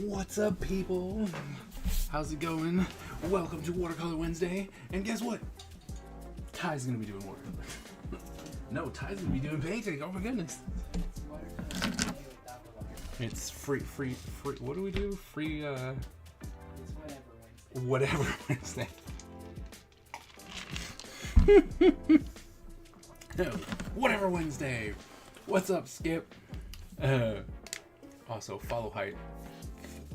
What's up, people? How's it going? Welcome to Watercolor Wednesday. And guess what? Ty's gonna be doing watercolor. No, Ty's gonna be doing painting. Oh my goodness. It's free. What do we do? Free, It's whatever Wednesday. No, whatever Wednesday. What's up, Skip? Also, follow Height.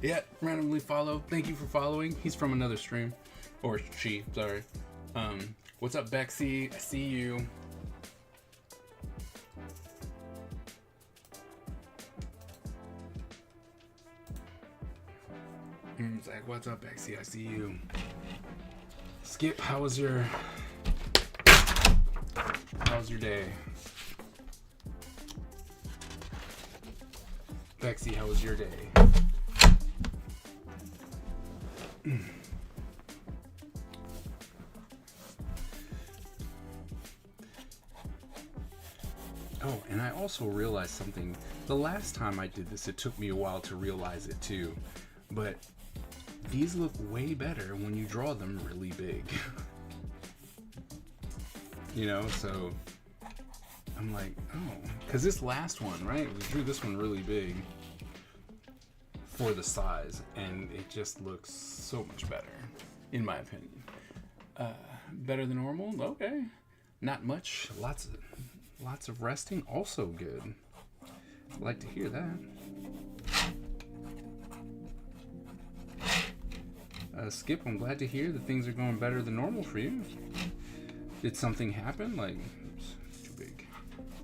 Yeah, randomly follow. Thank you for following. He's from another stream. Or she, sorry. What's up, Bexy? I see you. Zach, what's up, Bexy? I see you. Skip, how was your day? Bexy, how was your day? Oh, and I also realized something. The last time I did this, it took me a while to realize it too. But these look way better when you draw them really big. You know, so I'm like, oh, because this last one, right? We drew this one really big for the size, and it just looks so much better, in my opinion. Better than normal? Okay. Not much. Lots of resting. Also good. I'd like to hear that. Skip, I'm glad to hear that things are going better than normal for you. Did something happen? Like, it's too big.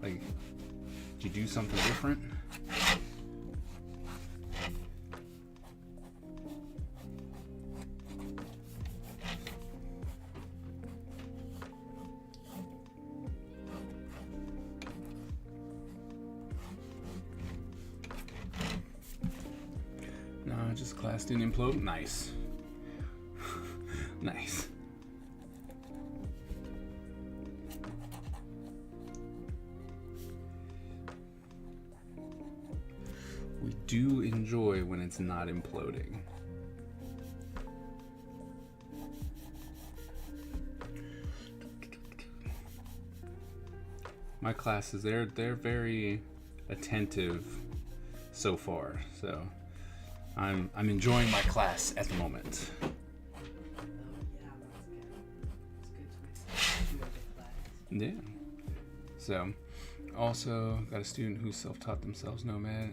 Like, did you do something different? No, just class didn't implode. Nice. Nice. We do enjoy when it's not imploding. My classes, they're very attentive so far, so I'm enjoying my class at the moment. Yeah. So, also got a student who self-taught themselves Nomad.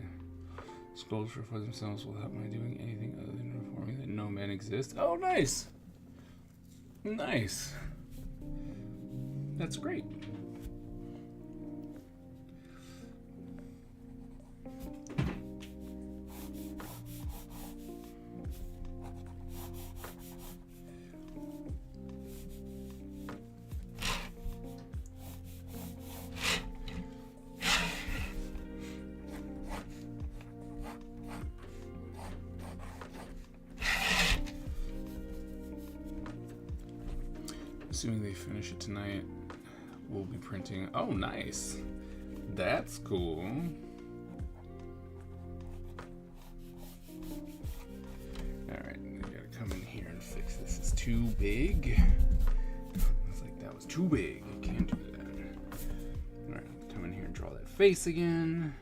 Sculpture for themselves without my doing anything other than informing that Nomad exists. Oh, nice. Nice. That's great. Assuming they finish it tonight, we'll be printing. Oh, nice. That's cool. Alright, we gotta come in here and fix this. It's too big. It's like that was too big. You can't do that. Alright, come in here and draw that face again.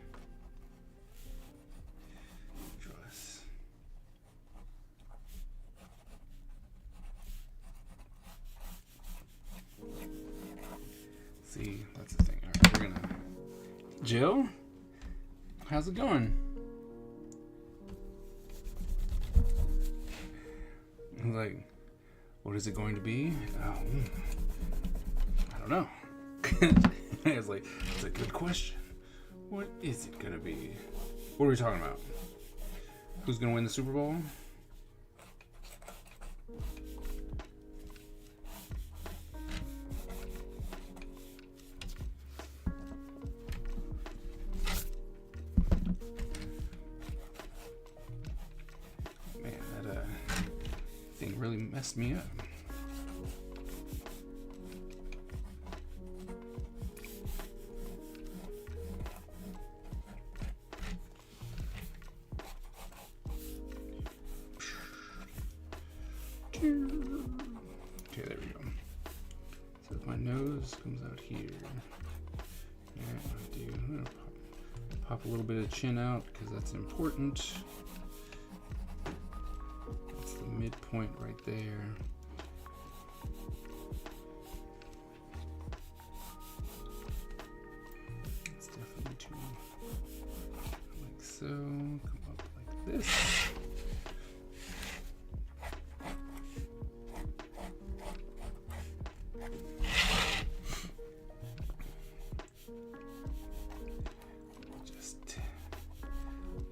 See, that's the thing. Alright, we're gonna... Jill? How's it going? I was like, what is it going to be? Oh, I don't know. I was like, it's a good question. What is it gonna be? What are we talking about? Who's gonna win the Super Bowl? Really messed me up. Okay, there we go. So my nose comes out here. Yeah, I'm gonna pop a little bit of chin out because that's important. That's the midpoint right there. It's definitely too, like so. Come up like this.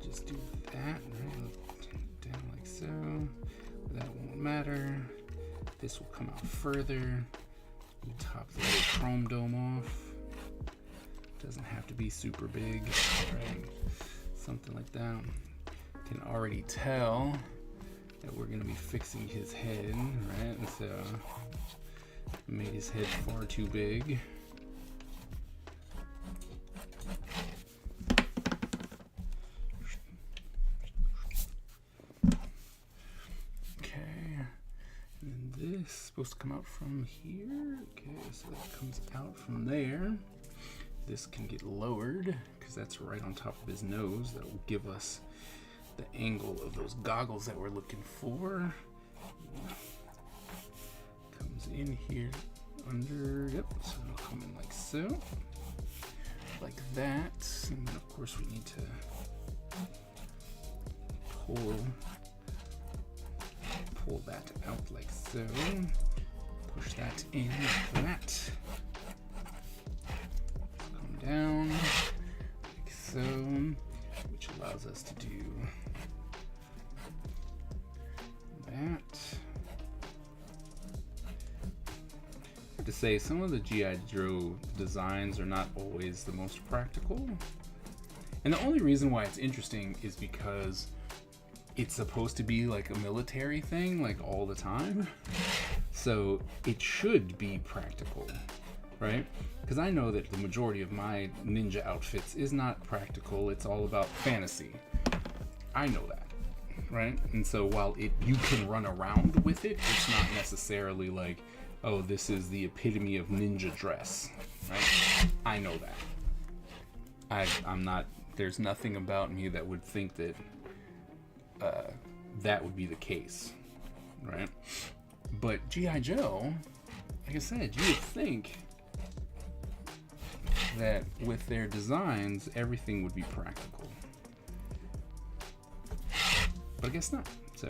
Just do that, right? Down like so. That won't matter. This will come out further. You top the little chrome dome off. Doesn't have to be super big, right? Something like that. Can already tell that we're gonna be fixing his head, right? And so made his head far too big. Supposed to come out from here. Okay, so that comes out from there. This can get lowered because that's right on top of his nose. That will give us the angle of those goggles that we're looking for. Comes in here under, yep, so it'll come in like so. Like that. And then of course we need to pull that out like so. Push that in like that. Come down like so, which allows us to do that. I have to say, some of the G.I. Joe designs are not always the most practical. And the only reason why it's interesting is because it's supposed to be like a military thing, like all the time. So it should be practical, right? Because I know that the majority of my ninja outfits is not practical. It's all about fantasy. I know that, right? And so while you can run around with it, it's not necessarily like, oh, this is the epitome of ninja dress, right? I know that. I'm not, there's nothing about me that would think that that would be the case, right? But G.I. Joe, like I said, you would think that with their designs, everything would be practical. But I guess not, so.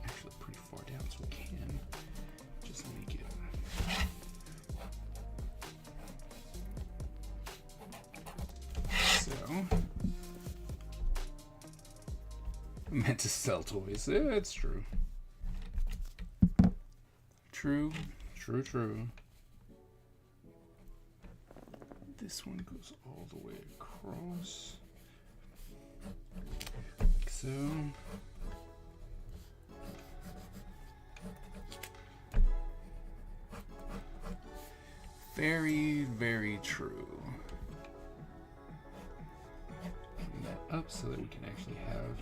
Actually pretty far down, so we can just make it. So. I meant to sell toys. Yeah, it's true. True. This one goes all the way across. Like so. Very, very true. Bring that up so that we can actually have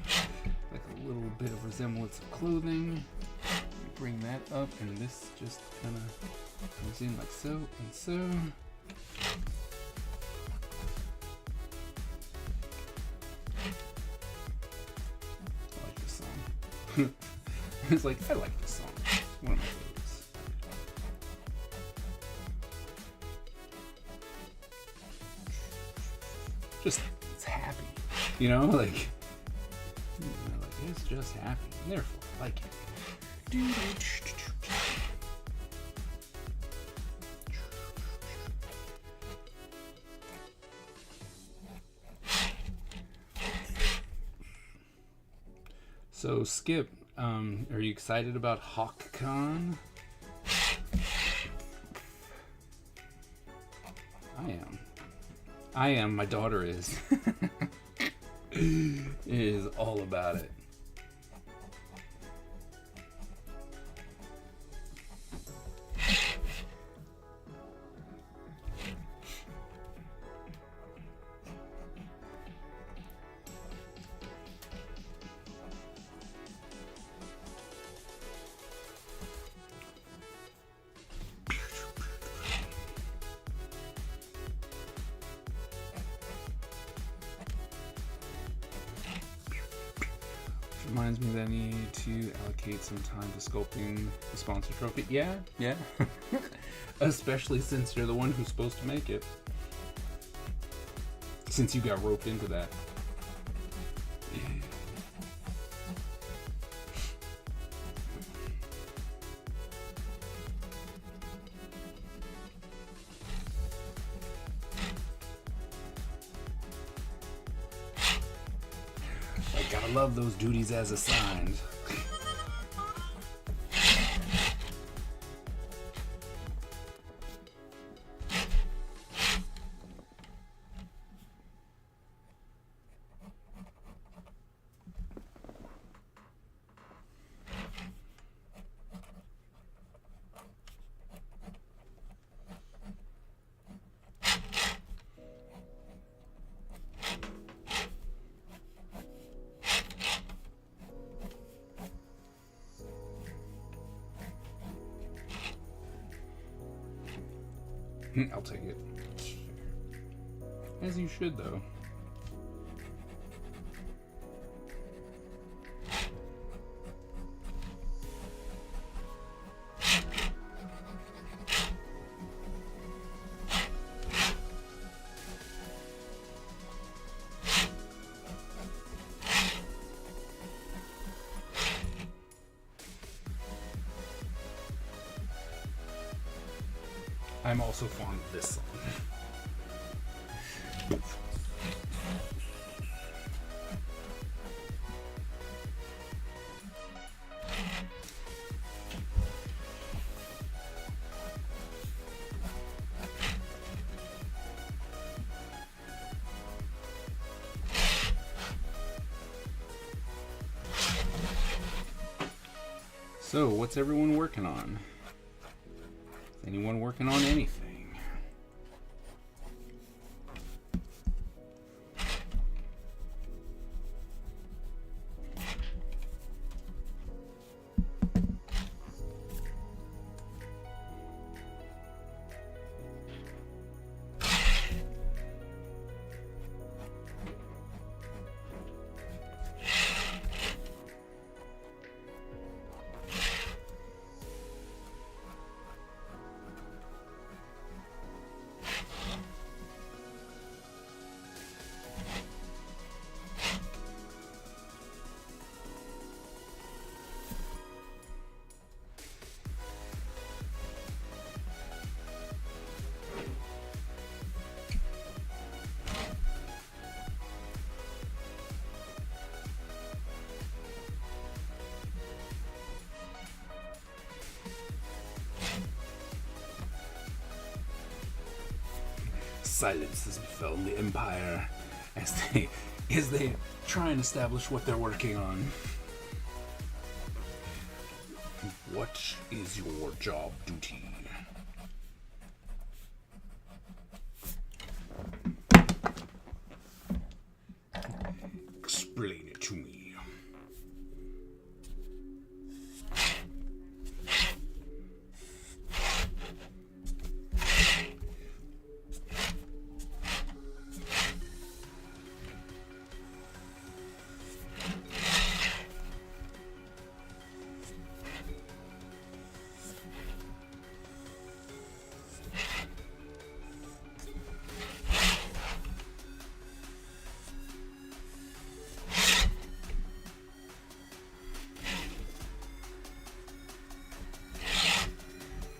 like a little bit of resemblance of clothing. We bring that up and this just kind of comes in like so and so. I like this song. It's like, I like this song. One of my favorites. Just, it's happy. You know, like it's just happy, and therefore I like it. So Skip, are you excited about HawkCon? I am. My daughter is. Is all about it. Reminds me that I need to allocate some time to sculpting the sponsor trophy. Yeah. Especially since you're the one who's supposed to make it. Since you got roped into that. I gotta love those duties as assigned. I'll take it. As you should, though. I'm also fond of this song. So, what's everyone working on? Is anyone working on anything? Silence has befallen the Empire as they try and establish what they're working on. What is your job duty? Explain it to me.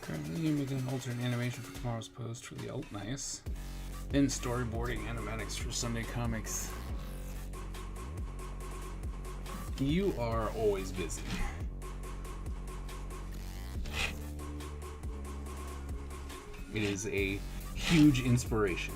Currently making an alternate animation for tomorrow's post for the alt. Nice. Then storyboarding animatics for Sunday comics. You are always busy. It is a huge inspiration.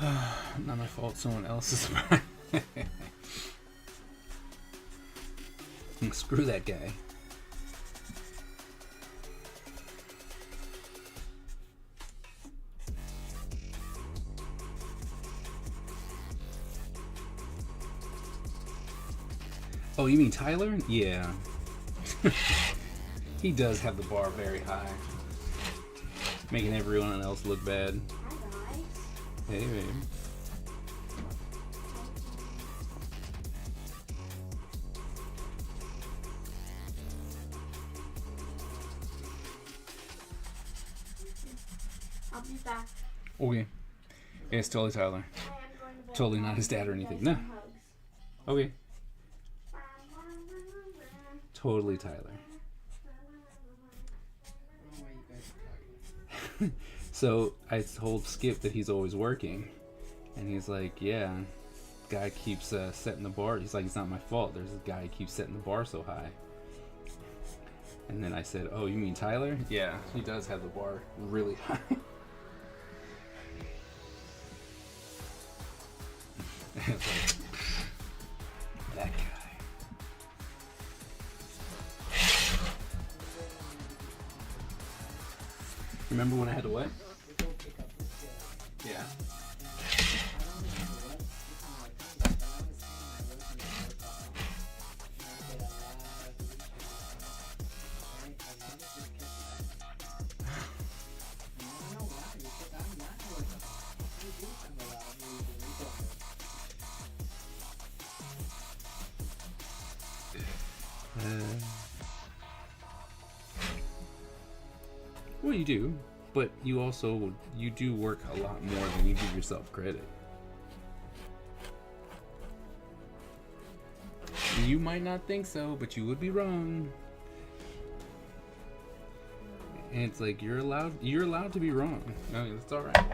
Not my fault, someone else's. Screw that guy. Oh, you mean Tyler? Yeah. He does have the bar very high. Making everyone else look bad. Hey, babe. I'll be back. Okay. Yeah, it's totally Tyler. Totally not his dad or anything. No. Okay. Totally Tyler. So I told Skip that he's always working, and he's like, yeah, guy keeps setting the bar. He's like, it's not my fault. There's a guy who keeps setting the bar so high. And then I said, oh, you mean Tyler? Yeah, he does have the bar really high. It's like, that guy. Remember when I had to what? Yeah. Well, you do, but you do work a lot more than you give yourself credit. You might not think so, but you would be wrong. And it's like you're allowed to be wrong. I mean, it's all right.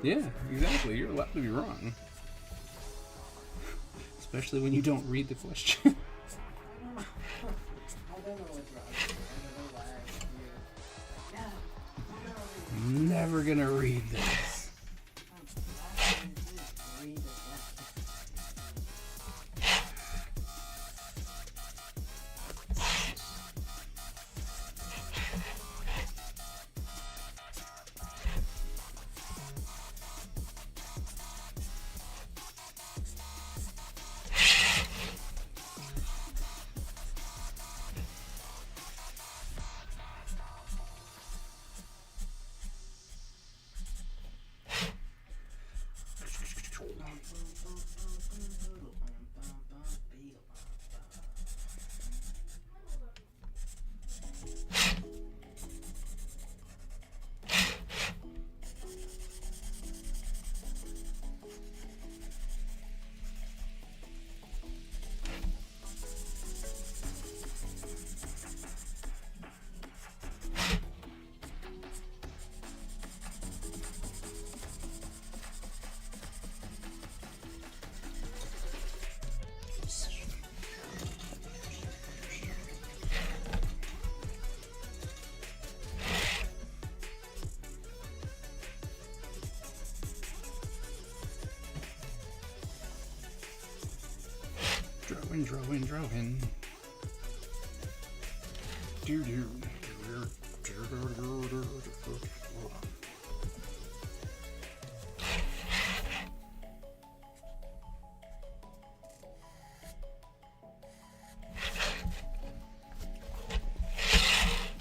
Yeah, exactly. You're allowed to be wrong. Especially when you don't read the question. I'm never gonna read this. Drawing.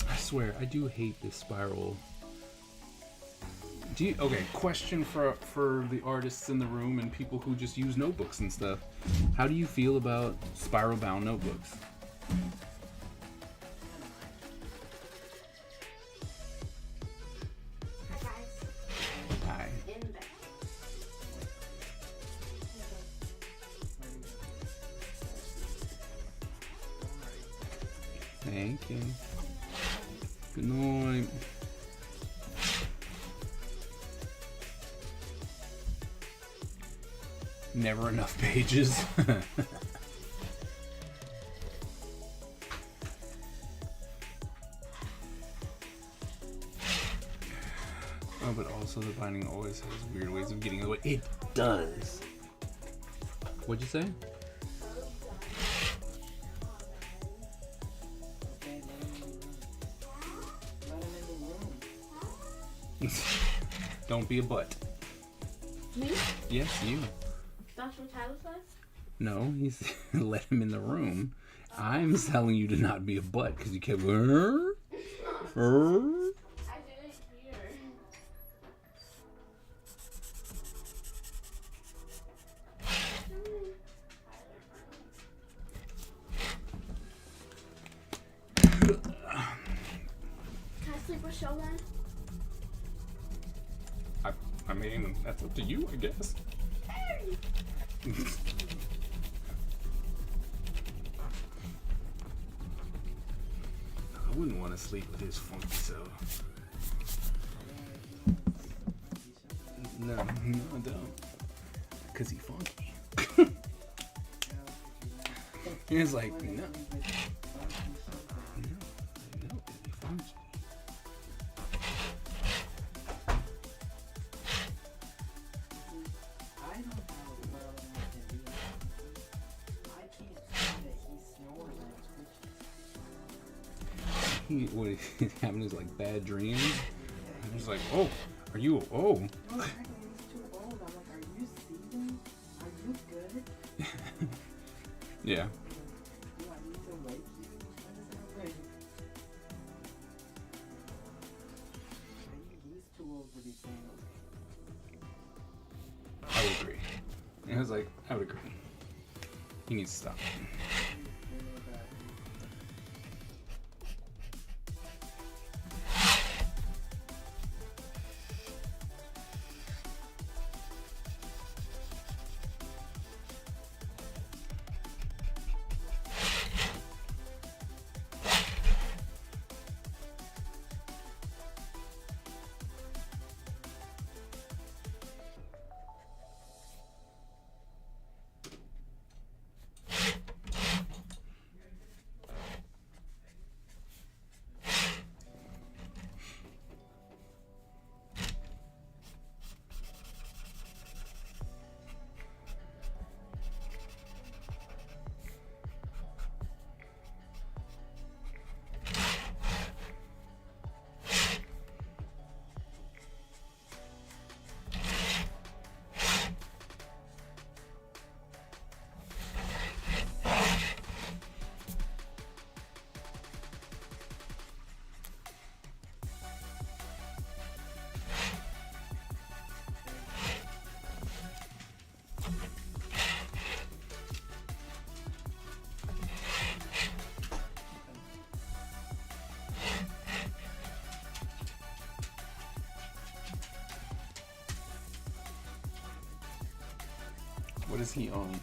I swear, I do hate this spiral. Okay, question for the artists in the room and people who just use notebooks and stuff. How do you feel about spiral bound notebooks? Hi. Thank you. Good night. Never enough pages. Oh, but also the binding always has weird ways of getting away. It does. What'd you say? Don't be a butt. Me? Yes, you. That's what Tyler says? No, he's let him in the room. I'm telling you to not be a butt because you kept. I didn't hear. Can I sleep with show then? I mean, that's up to you, I guess. I wouldn't want to sleep with his funky self. No, I don't. Because he funky. It's like, no. No, it'd be funky. What he's having is like bad dreams. And he's like, oh, are you? Oh. No, exactly. He's too old. I'm like, are you seasoned? Are you good? Yeah. Do I need to wake you? When is that ready? He's too old to be saying I would agree. And I was like, I would agree. He needs to stop. What is he on?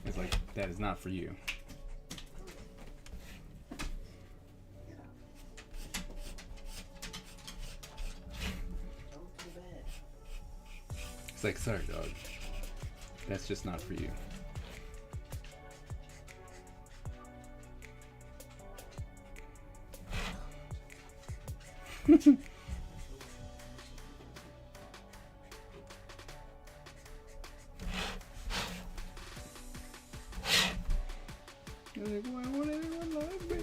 It's like, that is not for you. It's like, sorry, dog. That's just not for you. Like, why would anyone love me?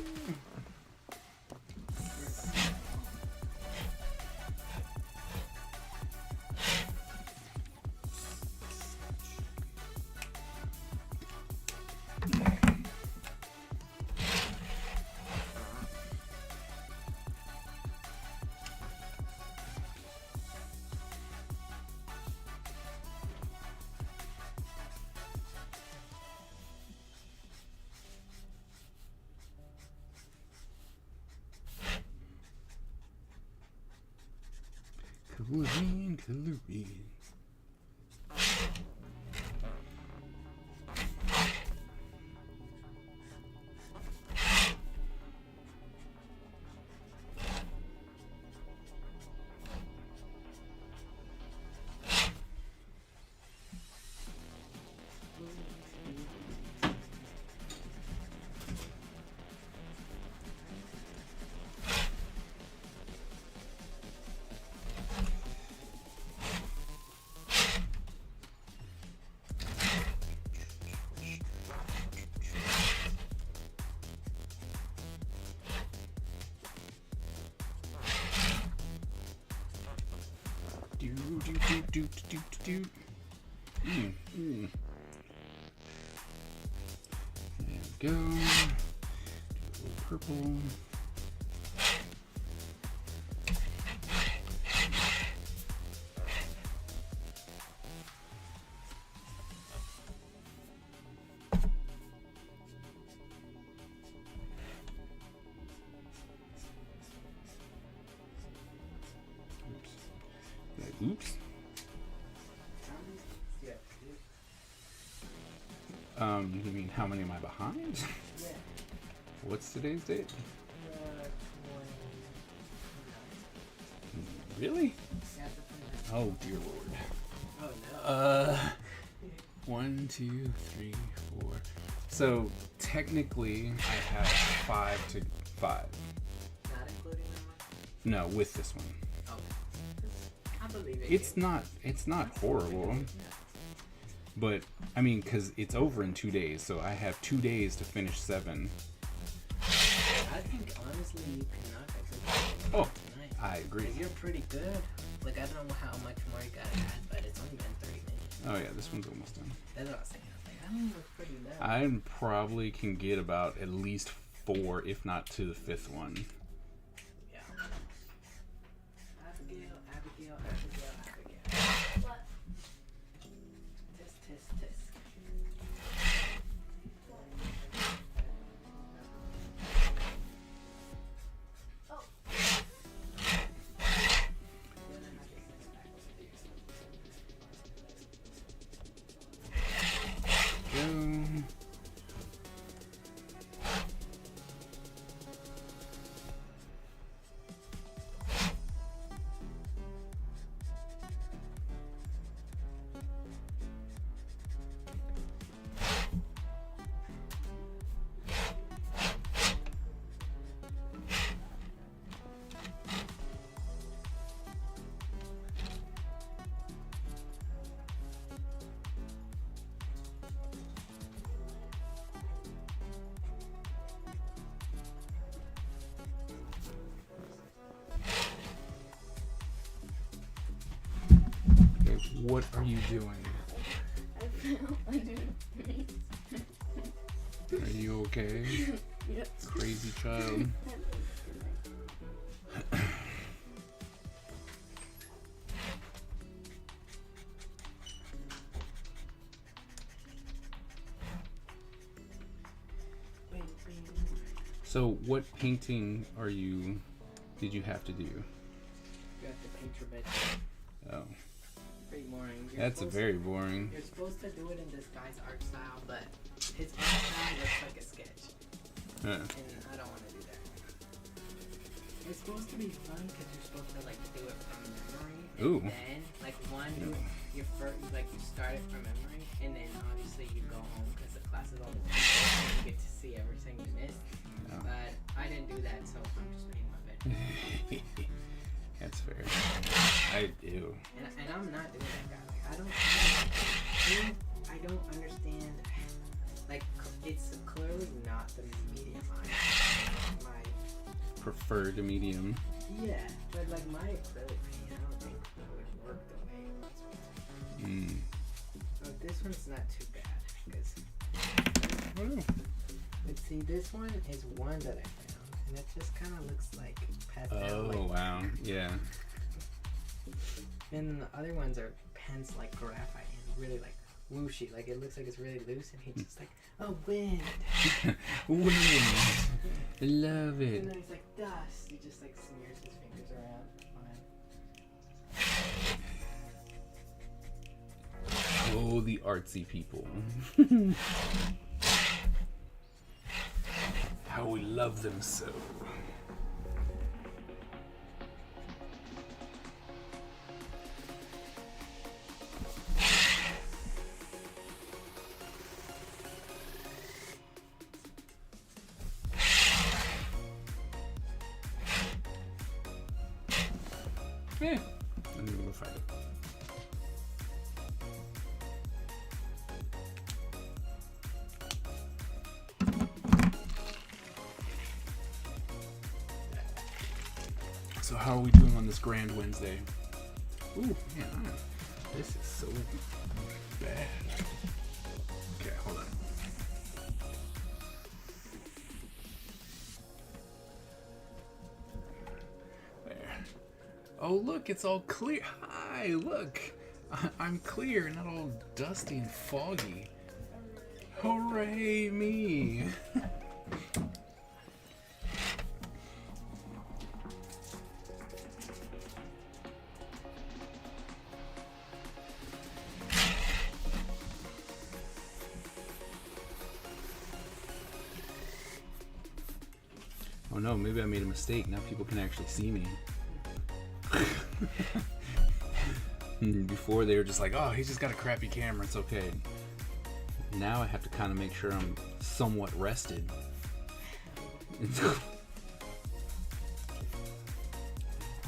Coloring, coloring. Do do do do do do. Mm, mm. There we go. Do a little purple. Oops. You mean how many am I behind? Yeah. What's today's date? Really? Oh dear lord. Oh no. 1, 2, 3, 4. So technically I have 5 to 5. Not including that No, with this one. one? Oh. I believe it. It's not horrible. But I mean, cause it's over in 2 days, so I have 2 days to finish 7. I think honestly you can knock it Oh, tonight. I agree. 'Cause you're pretty good. Like I don't know how much more you gotta add, but it's only been 30 minutes. Oh yeah, this one's almost done. That's what I was thinking. I was like, I don't look pretty low. I probably can get about at least 4, if not to the 5th one. Yeah. Abigail. What? Tisk. Oh. Go. Okay, what are you doing? I fell under me. Are you okay? Yep. Crazy child. So what painting did you have to do? You have to paint your bed. Oh, Pretty boring. that's very boring. You're supposed to do it in this guy's art style, but his art style looks like a sketch, Huh. and I don't want to do that. It's supposed to be fun because you're supposed to like do it from memory, and Ooh. then like you start it from memory, and then obviously you go home because the class is all the time, and you get to see everything you missed. Oh. But I didn't do that, so I'm just painting my bed. That's fair. I do. And I'm not doing that, guy. Like I don't understand. Like it's clearly not the medium my Preferred medium. yeah, but like my acrylic paint, I don't think would work the way it was. Mm. So this one's not too bad because. Oh. But see, this one is one that I found, and it just kind of looks like pastel. Oh wow, yeah. And the other ones are pens like graphite and really like whooshy. Like it looks like it's really loose, and he's just like, oh, wind. Wind. Love And it. then he's like dust. He just like smears his fingers around. Fine. Oh, the artsy people. How we love them so. Yeah. Let me go find it. So how are we doing on this Grand Wednesday? Ooh, man, this is so bad. Okay, hold on. There. Oh, look, it's all clear. Hi, look. I'm clear, not all dusty and foggy. Hooray, me. Oh no, maybe I made a mistake. Now people can actually see me. Before they were just like, oh, he's just got a crappy camera, it's okay. Now I have to kind of make sure I'm somewhat rested.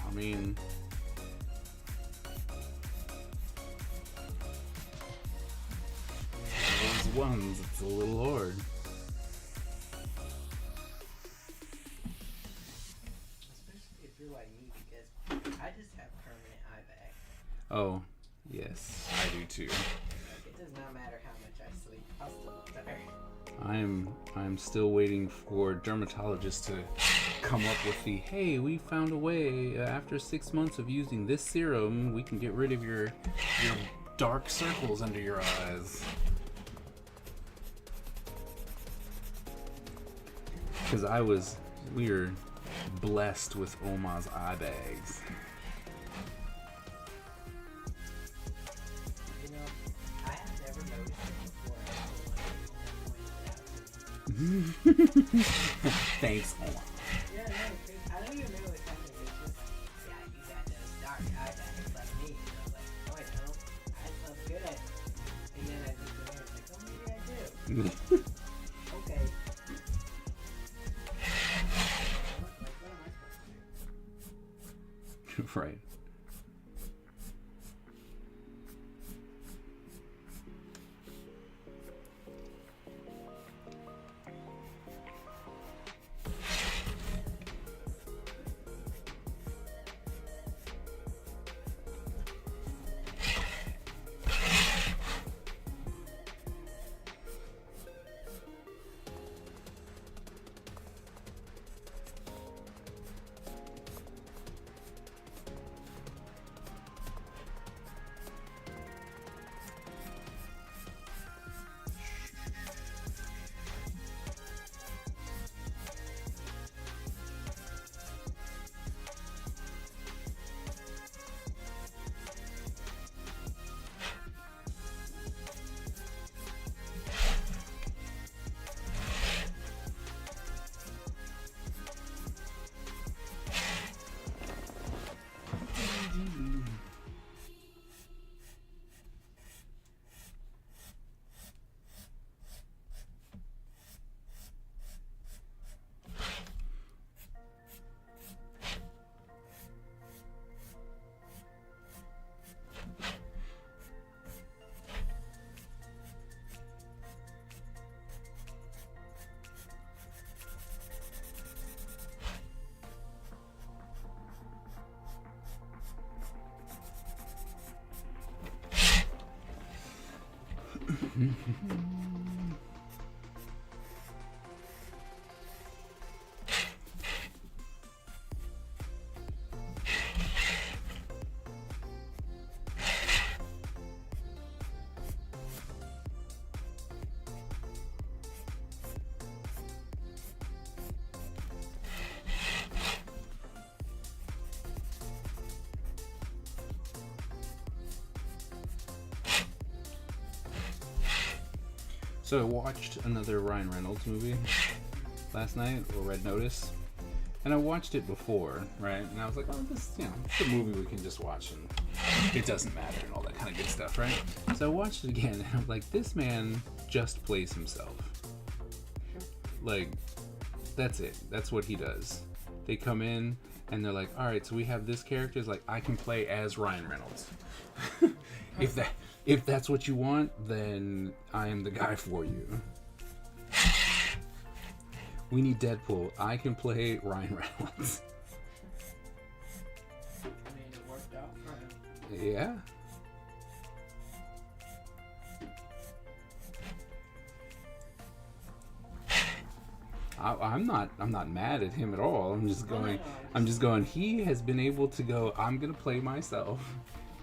I mean, those ones, it's a little hard. Especially if you're like me, because I just have permanent eye bag. Oh, yes, I do too. Like, it does not matter how much I sleep, I'll still look better. I'm still waiting for dermatologists to come up with the, hey, we found a way after 6 months of using this serum, we can get rid of your dark circles under your eyes. Because we were blessed with Oma's eye bags. You know, I have never noticed it before. Thanks, Oma. Yeah, no, I don't even know what's happening. It's just, yeah, you got those dark eye bags like me. And I was like, no, I don't. I look good. And then I just went like, oh, maybe I do. Okay. Like, what am I supposed to do? Right. So I watched another Ryan Reynolds movie last night, or Red Notice, and I watched it before, right? And I was like, oh, this, it's a movie we can just watch, and it doesn't matter, and all that kind of good stuff, right? So I watched it again, and I'm like, this man just plays himself. Like, that's it. That's what he does. They come in, and they're like, all right, so we have this character. It's like, I can play as Ryan Reynolds. If that's what you want, then I am the guy for you. We need Deadpool. I can play Ryan Reynolds. I mean, it worked out for him. Yeah. I'm not mad at him at all. I'm just going, he has been able to go, I'm gonna play myself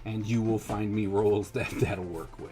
and you will find me roles that'll work with.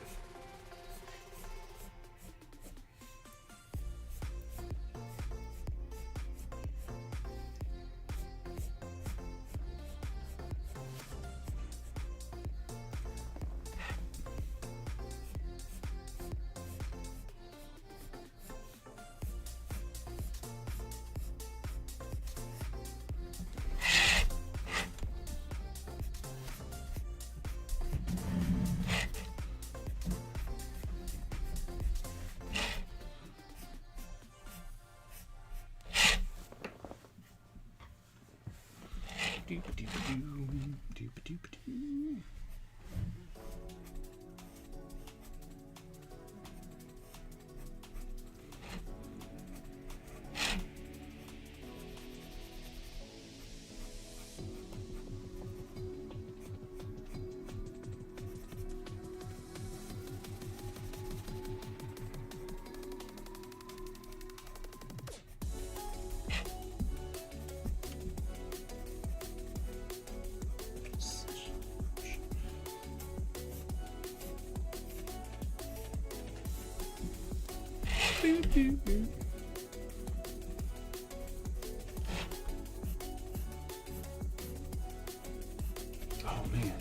Oh man,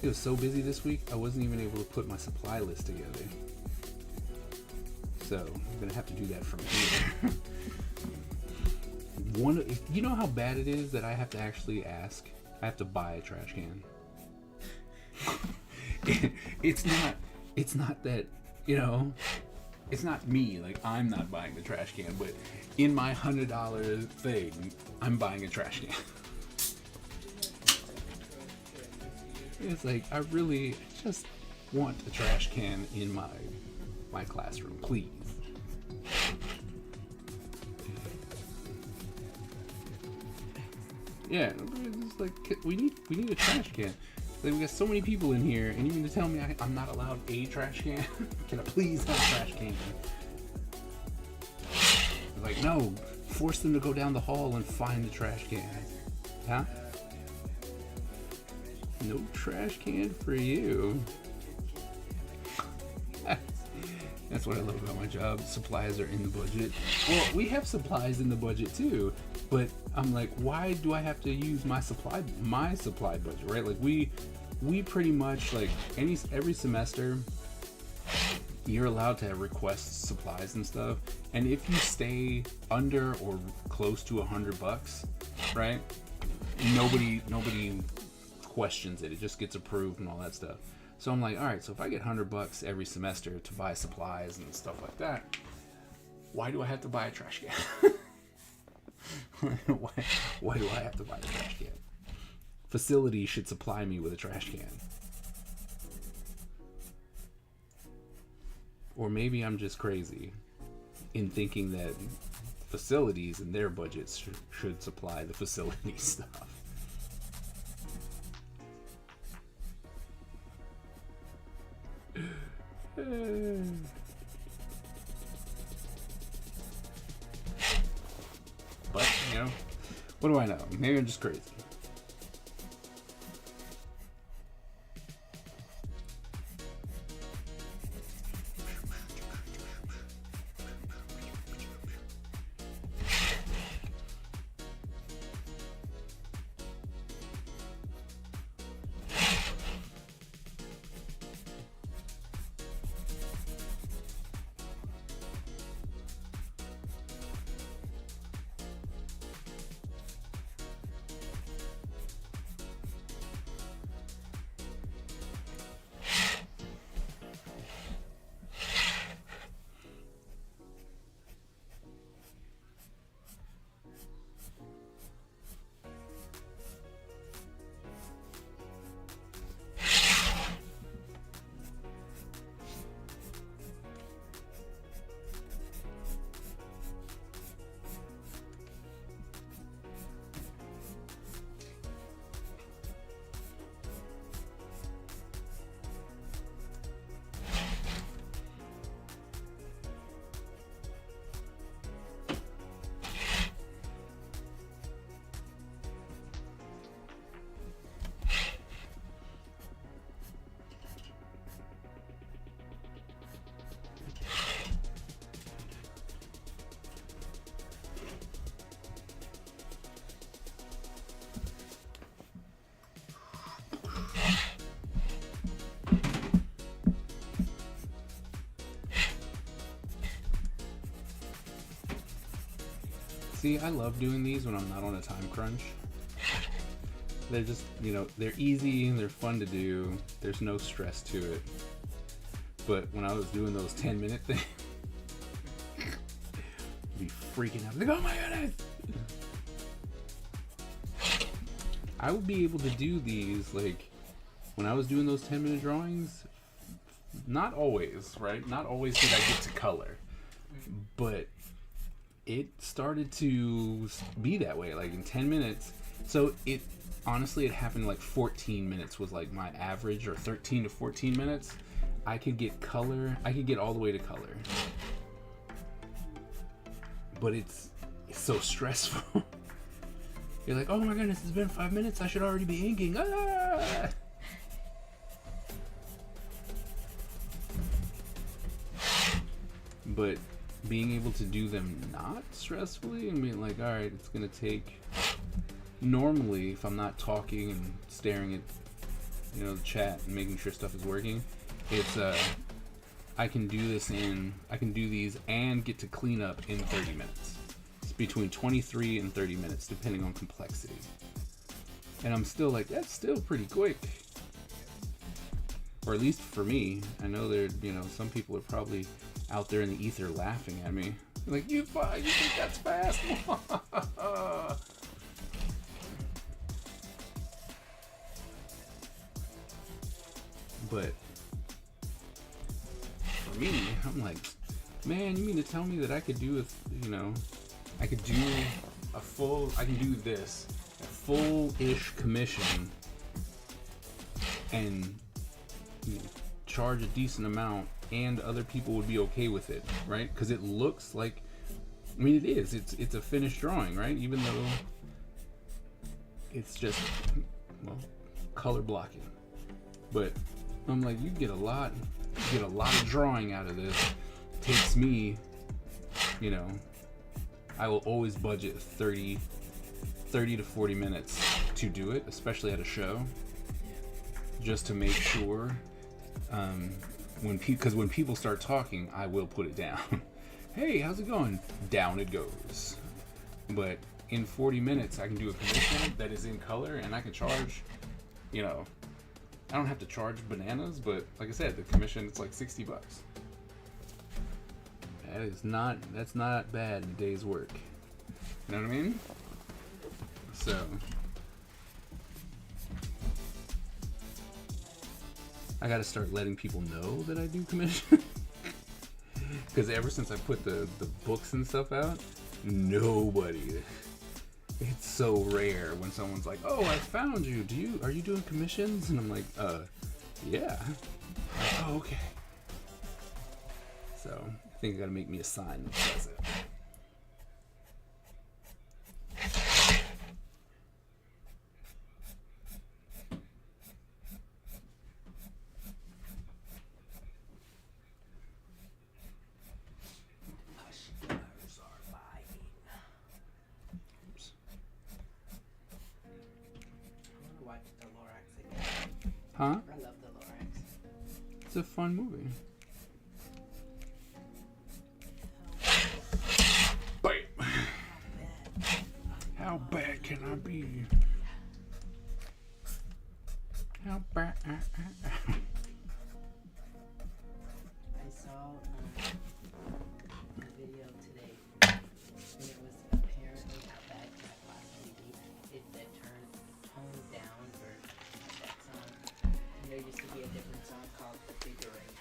it was so busy this week, I wasn't even able to put my supply list together. So I'm gonna have to do that from here. You know how bad it is that I have to actually ask? I have to buy a trash can. It's not that, you know, it's not me, like I'm not buying the trash can, but in my $100 thing, I'm buying a trash can. It's like, I just want a trash can in my classroom, please. Yeah, it's like, we need a trash can. Like, we got so many people in here, and you mean to tell me I'm not allowed a trash can? Can I please have a trash can? Like, no, force them to go down the hall and find the trash can. Huh? No trash can for you. That's what I love about my job. Supplies are in the budget. Well, we have supplies in the budget too, but I'm like, why do I have to use my supply budget, right? Like we pretty much, like, every semester you're allowed to request supplies and stuff, and if you stay under or close to $100, right? Nobody questions it. It just gets approved and all that stuff. So I'm like, all right, so if I get $100 every semester to buy supplies and stuff like that, why do I have to buy a trash can? why do I have to buy a trash can? Facility should supply me with a trash can. Or maybe I'm just crazy in thinking that facilities and their budgets should supply the facility stuff. But, you know, what do I know? Maybe I'm just crazy. See, I love doing these when I'm not on a time crunch. They're just, you know, they're easy and they're fun to do. There's no stress to it. But when I was doing those 10-minute things, I'd be freaking out. Like, oh my goodness! I would be able to do these, like, when I was doing those 10-minute drawings, not always, right? Not always did I get to color. But it started to be that way, like in 10 minutes. So it, honestly, it happened like 14 minutes was like my average, or 13 to 14 minutes. I could get color, I could get all the way to color. But it's so stressful. You're like, oh my goodness, it's been 5 minutes, I should already be inking. Ah! But being able to do them not stressfully, I mean, like, all right, it's gonna take, normally if I'm not talking and staring at, you know, the chat and making sure stuff is working, it's I can do this I can do these and get to clean up in 30 minutes. It's between 23 and 30 minutes depending on complexity, and I'm still like, that's still pretty quick, or at least for me. I know there, you know, some people are probably out there in the ether laughing at me. Like, you think that's fast? But for me, I'm like, man, you mean to tell me that I could do I can do this, a full-ish commission, and, you know, charge a decent amount, and other people would be okay with it, right? Because it looks like, I mean, it is. It's a finished drawing, right? Even though it's just, well, color blocking. But I'm like, you get a lot of drawing out of this. It takes me, you know, I will always budget 30 to 40 minutes to do it, especially at a show, just to make sure. Because when people start talking, I will put it down. Hey, how's it going? Down it goes. But in 40 minutes, I can do a commission that is in color, and I can charge, you know, I don't have to charge bananas, but like I said, the commission, it's like $60. That's not bad in a day's work. You know what I mean? So I gotta start letting people know that I do commission. Because ever since I put the books and stuff out, nobody. It's so rare when someone's like, "Oh, I found you. Are you doing commissions?" And I'm like, yeah. Like, oh, okay. So I think I gotta make me a sign that says it. Huh? I love the Lorax. It's a fun movie. Bam! How bad can I be? How bad? I saw a video today, and it was apparently how bad Jack Black can be. It that toned down version of that song. And there used to be a different song called The Bickering.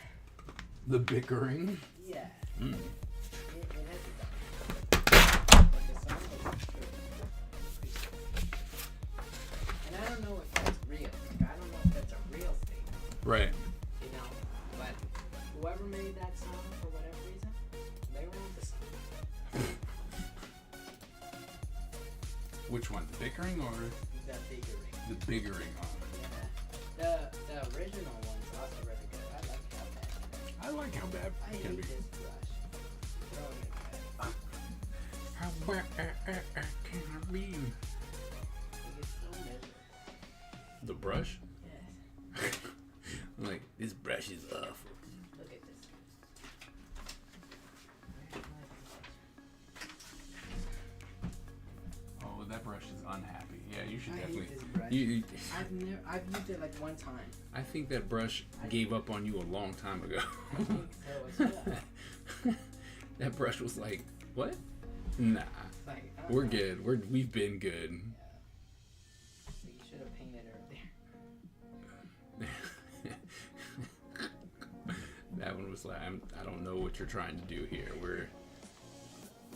The Bickering? Yeah. Mm. It has its own. But the song was pretty and I don't know if that's real. I don't know if that's a real thing. Right. You know, but whoever made that song for whatever reason, they wrote the song. Which one? The Bickering or The Bickering. the Biggering? Yeah. The original one's also really good. I like how bad I like how bad I it can hate be. this brush. Throw it away. How bad can I be? It gets so miserable. The brush? Yes. I'm like, this brush is awful. Look at this. Where's my brush? unhappy. Yeah, you should I definitely. hate this brush. You, I've used it like one time. I think that brush gave up on you a long time ago. I think so. Shut up. That brush was like, what? Nah, It's like, I don't we're know. good. We've been good. You should have painted her there. That one was like, I don't know what you're trying to do here.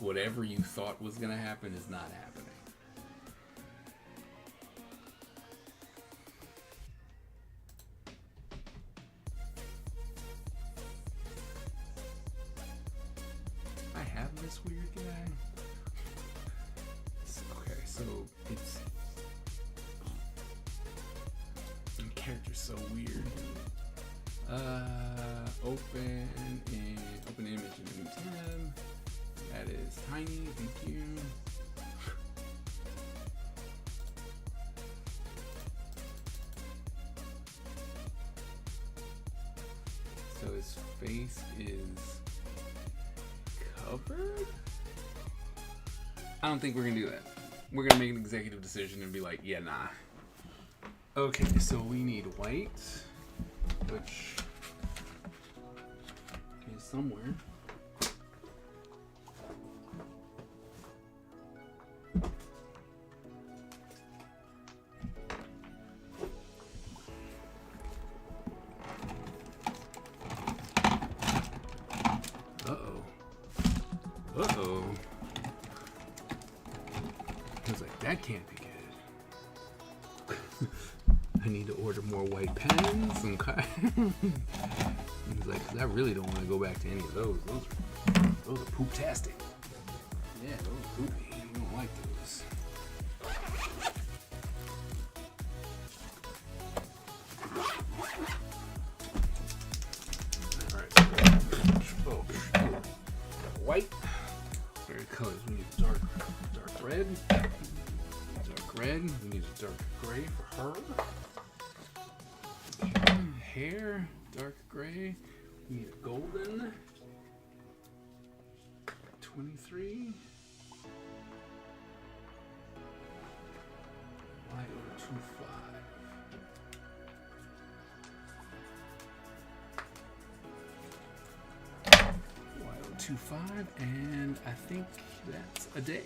Whatever you thought was gonna happen is not happening. I have this weird guy. Okay, so it's the character's so weird. Open image in a new tab. That is tiny, thank you. So his face is covered? I don't think we're gonna do that. We're gonna make an executive decision and be like, yeah, nah. Okay, so we need white, which is somewhere. Uh-oh. I was like, that can't be good. I need to order more white pens. Okay. He's like, 'cause I really don't want to go back to any of those. Those are poop-tastic. Yeah, those are poopy. We don't like those. White. Very colors. We need dark red. Dark red. We need a dark gray for her. Okay. Hair, dark gray. We need a golden. 23. Y025. Y025, and I think that's a day.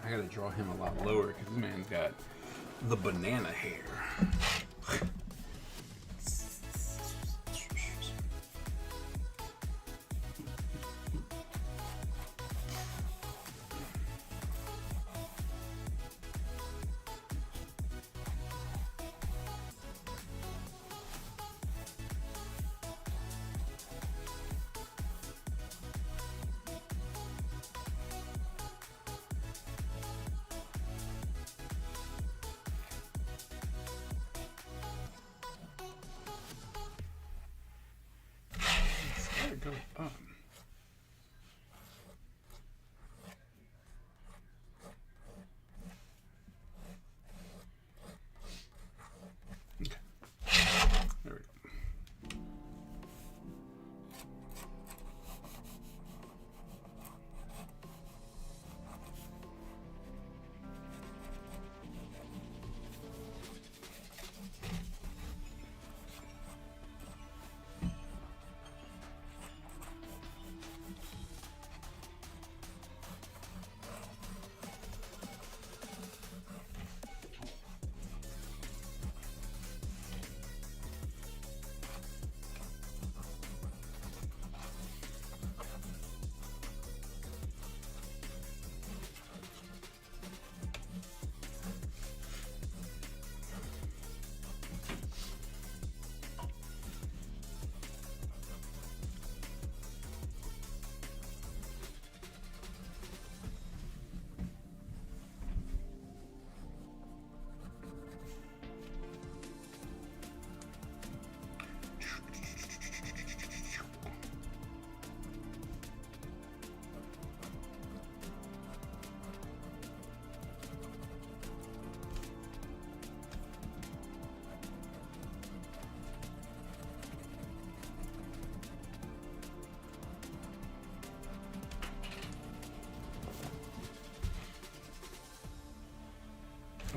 I gotta draw him a lot lower because this man's got the banana hair. Go up. Okay. There we go.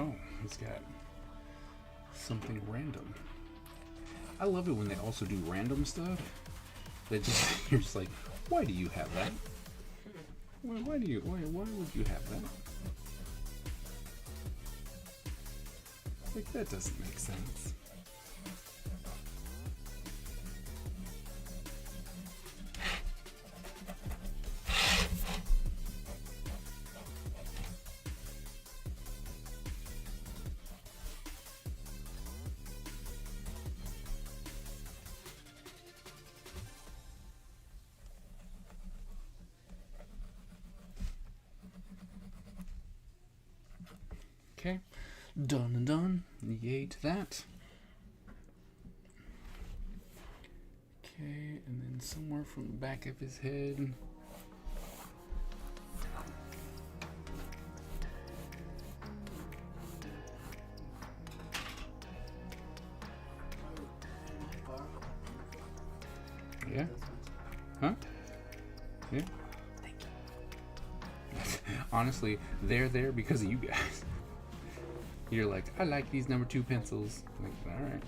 Oh, he's got something random. I love it when they also do random stuff. That just you're just like, why do you have that? Why would you have that? Like that doesn't make sense. Okay, done and done. Yay to that. Okay, and then somewhere from the back of his head. Yeah? Huh? Yeah? Honestly, they're there because of you guys. You're like, I like these number 2 pencils. Like, all right.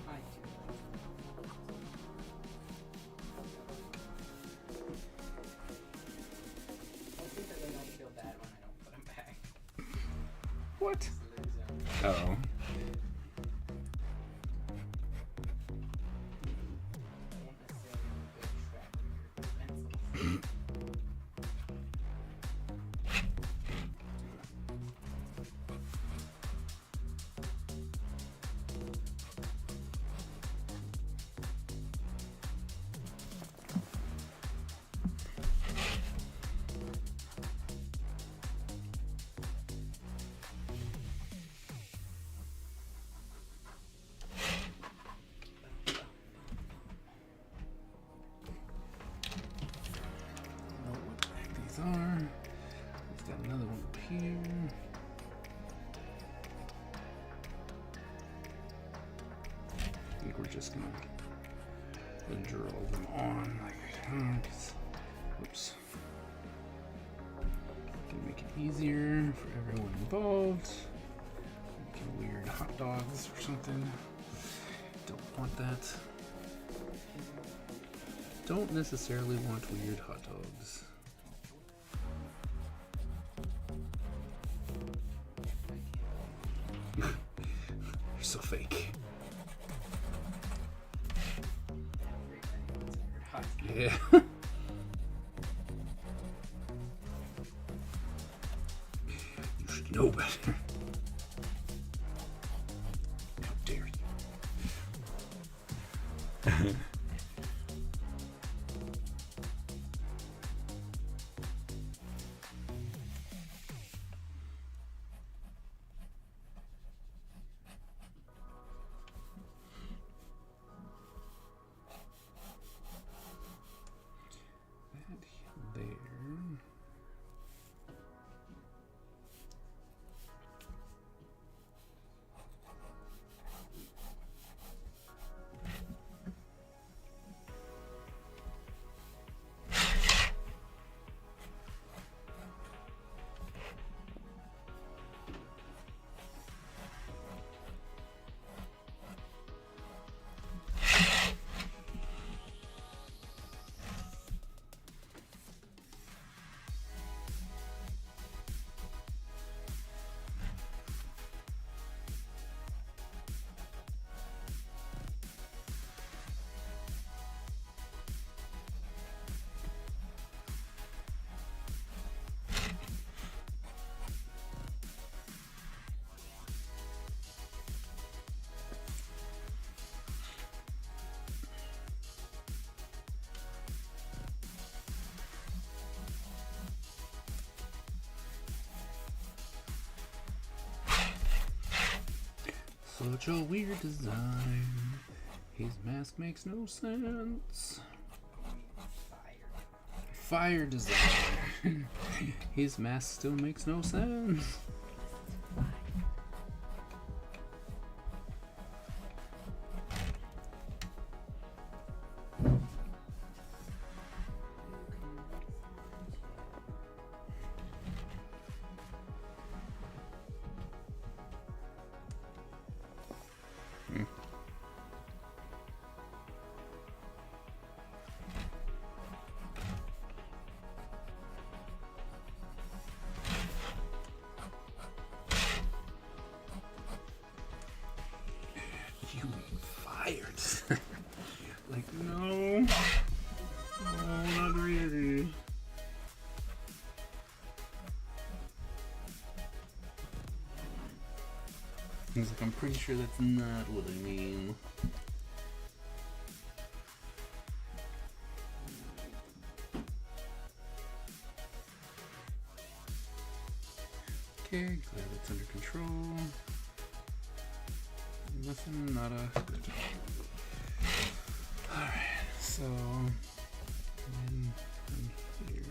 What? Oh. Are. He's got another one up here. I think we're just gonna draw them on like oops. Can make it easier for everyone involved. Making weird hot dogs or something. Don't want that. Don't necessarily want weird hot dogs. You're so fake. Yeah. You should know better. How dare you? Such a weird design. His mask makes no sense. Fire design. His mask still makes no sense. He's like, I'm pretty sure that's not what I mean. Okay, glad that's under control. Nothing, nada. Good. Alright, so then from here.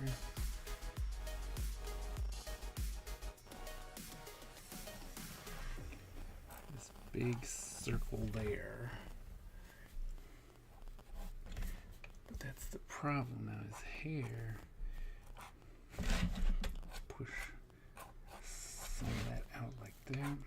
This big circle there. But that's the problem now, his hair. Push some of that out like that.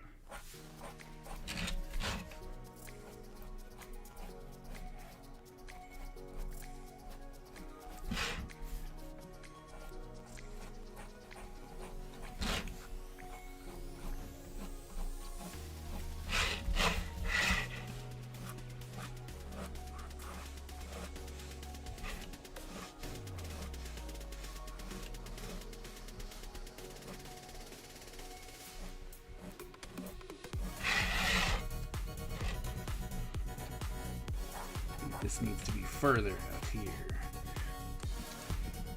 This needs to be further out here.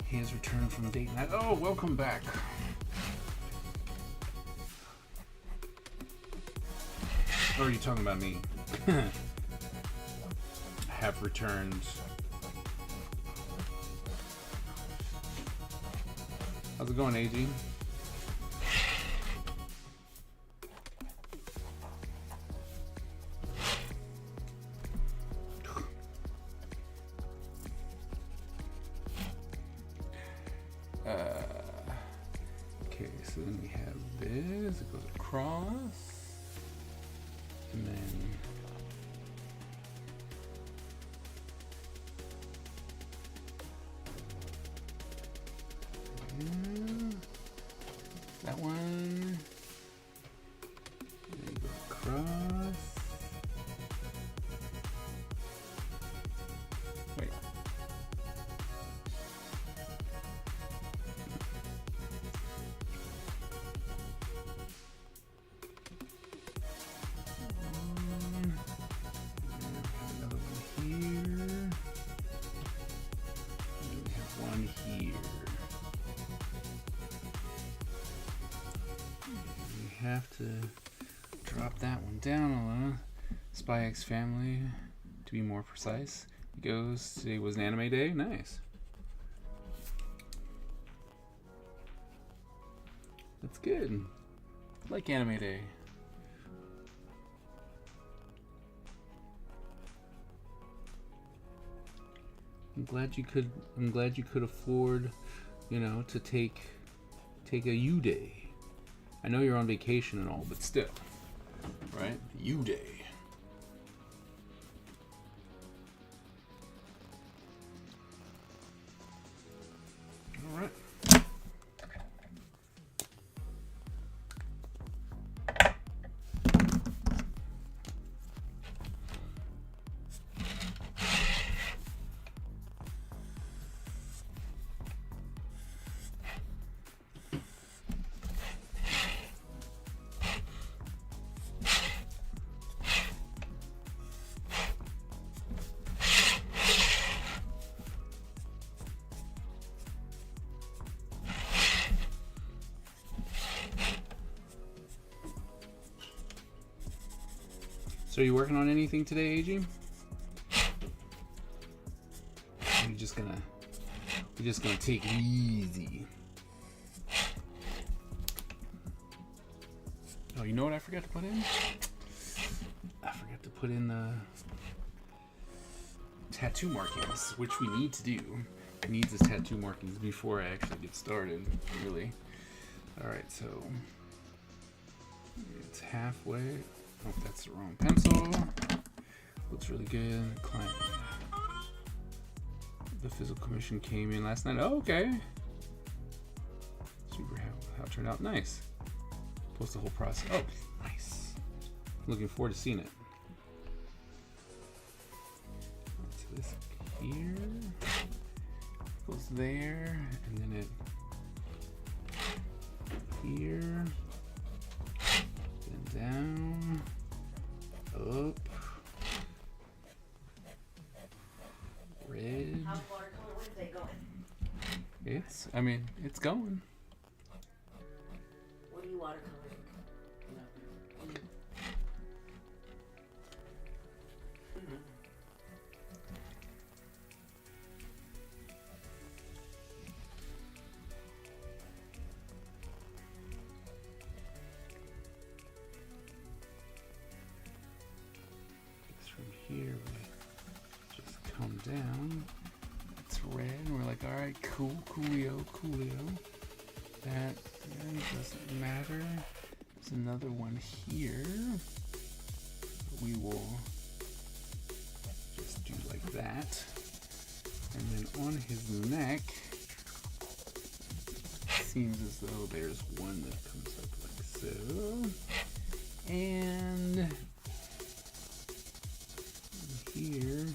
He has returned from date night. Oh, welcome back. Or are you talking about me? Have returned. How's it going, AG? Okay, so then we have this, it goes across, and then that one, and then you go across. Wait. Another one here. And then we have one here. We have to drop that one down a little. Spy X Family, to be more precise. It goes, today was an anime day. Nice. That's good. I like anime day. I'm glad you could afford, you know, to take a U day. I know you're on vacation and all, but still, right? U day. All right. So are you working on anything today, AG? You're just gonna take it easy. Oh, you know what I forgot to put in? I forgot to put in the tattoo markings, which we need to do. It needs his tattoo markings before I actually get started, really. Alright, so it's halfway. Oh, that's the wrong pencil. Looks really good. Client. The physical commission came in last night. Oh, okay. Super how it turned out. Nice. Post the whole process. Oh, nice. Looking forward to seeing it. So this here goes there, and then it here, then down. It's, I mean, it's going. What are you watercoloring? From here, we just come down. It's red, and we're like, all right, cool, coolio. That doesn't matter. There's another one here. We will just do like that. And then on his neck, seems as though there's one that comes up like so. And here,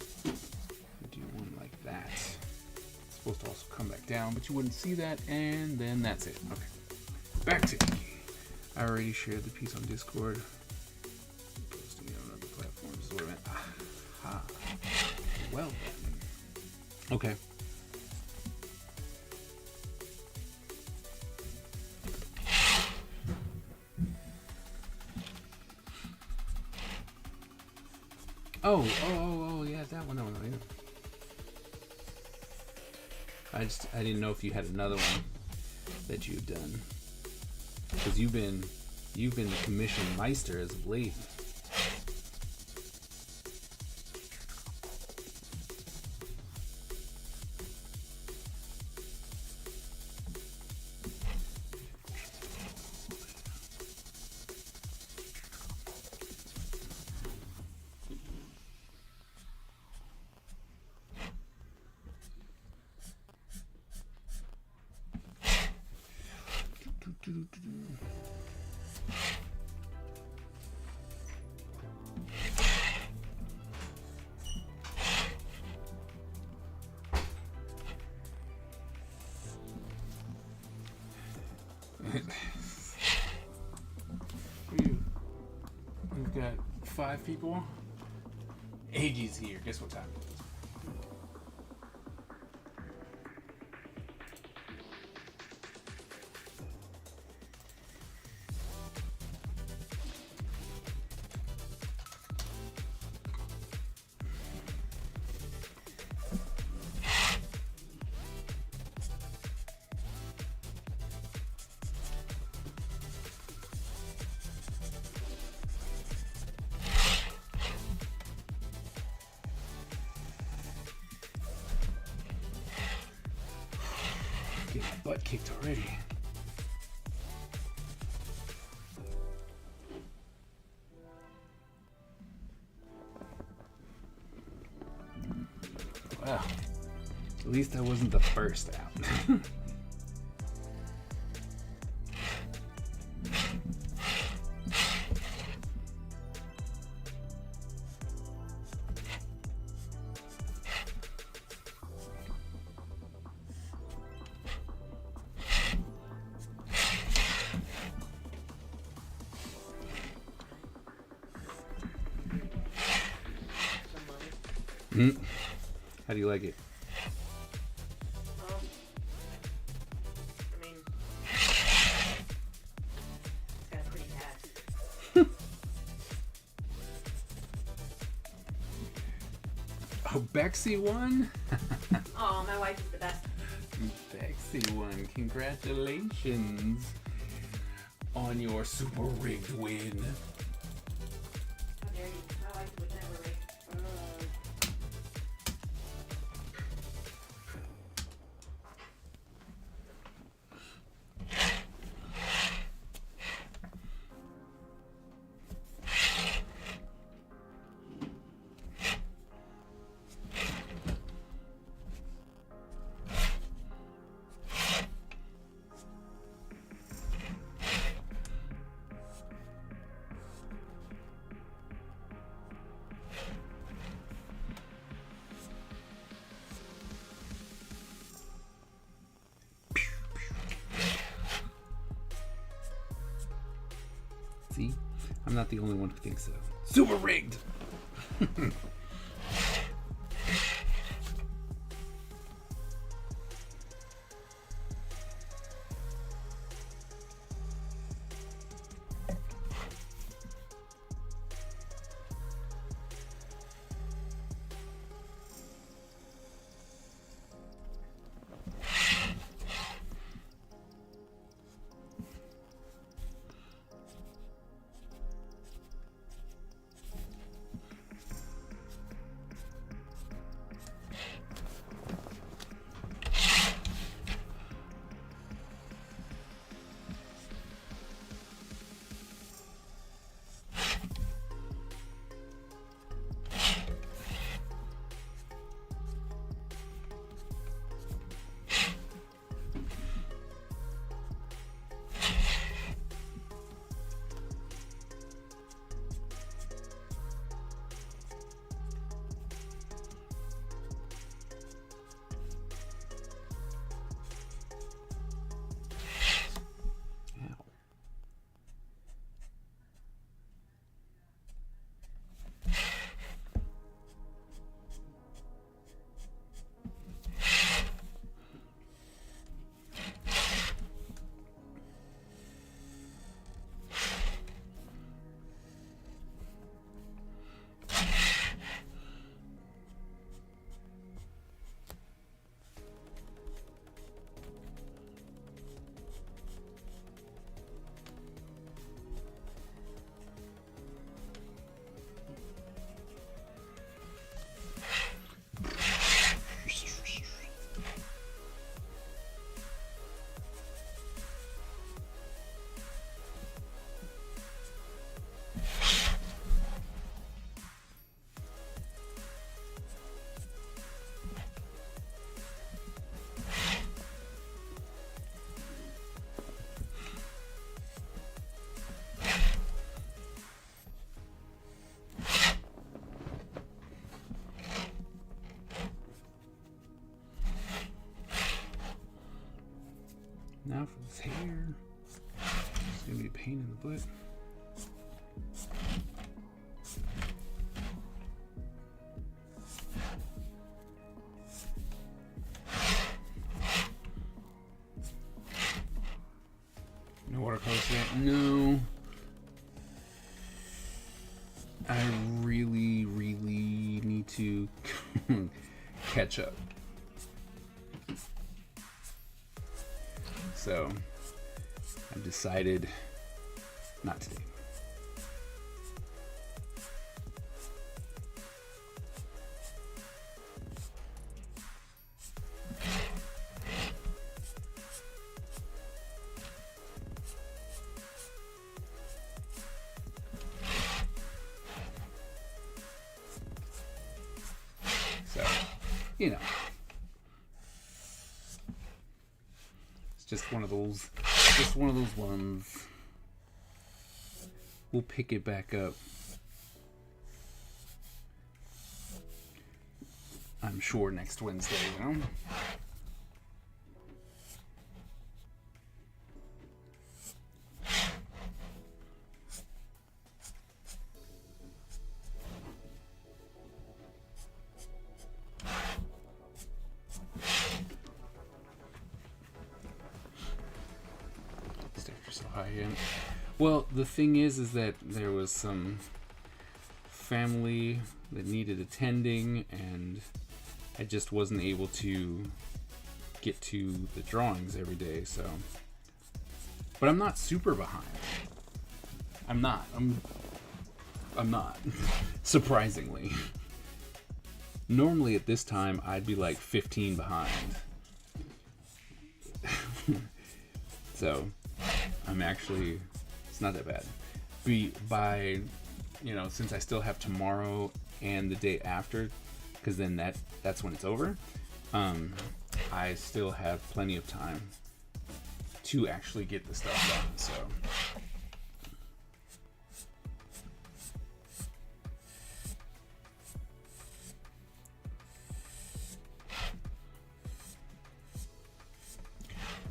do one like that. It's supposed to also come back down, but you wouldn't see that, and then that's it. Okay, back to me. I already shared the piece on Discord. Posting it on other platforms is what I meant. Aha. Well then. Okay. Oh, yeah, that one, yeah. I didn't know if you had another one that you've done. Because you've been the commission meister as of late. We've got 5 people. Agie's here. Guess what time it is? Get my butt kicked already. Well, at least I wasn't the first out. How do you like it? I mean, it's got a pretty hat. Oh, Bexy won? Oh, my wife is the best. Bexy won. Congratulations on your super rigged win. How dare you? My wife would never rig. See? I'm not the only one who thinks so. Super rigged! Now for this hair. It's gonna be a pain in the butt. No watercolors yet? No. I really, really need to catch up. So, I've decided not today. So, you know, it's just one of those ones. We'll pick it back up. I'm sure next Wednesday, you know? So high again. Well, the thing is that there was some family that needed attending, and I just wasn't able to get to the drawings every day. So, but I'm not super behind. I'm not. Surprisingly. Normally at this time I'd be like 15 behind. So. I'm actually, it's not that bad. By, you know, since I still have tomorrow and the day after, because then that's when it's over, I still have plenty of time to actually get the stuff done. So.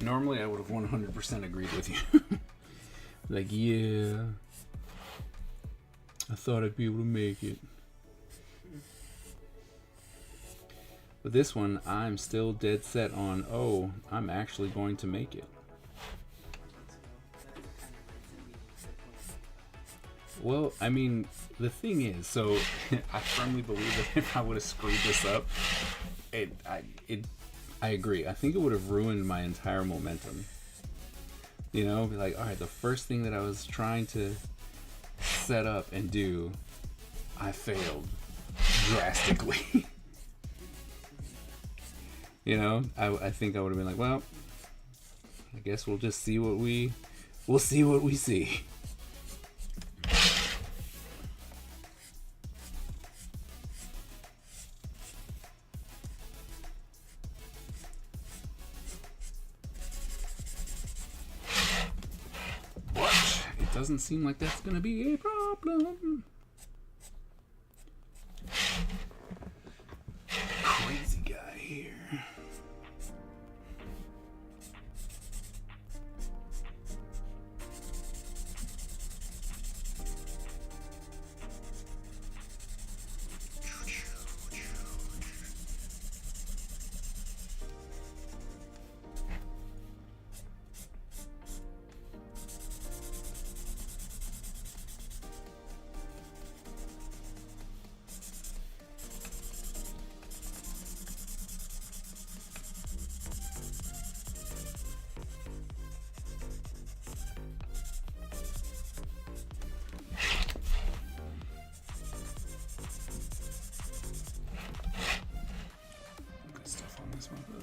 Normally I would have 100% agreed with you. Like, yeah, I thought I'd be able to make it. But this one, I'm still dead set on, oh, I'm actually going to make it. Well, I mean, the thing is, so I firmly believe that if I would have screwed this up, I agree. I think it would have ruined my entire momentum. You know, be like, all right, the first thing that I was trying to set up and do, I failed drastically. You know, I think I would have been like, well, I guess we'll just see what we'll see what we see. Doesn't seem like that's gonna be a problem. Crazy guy here.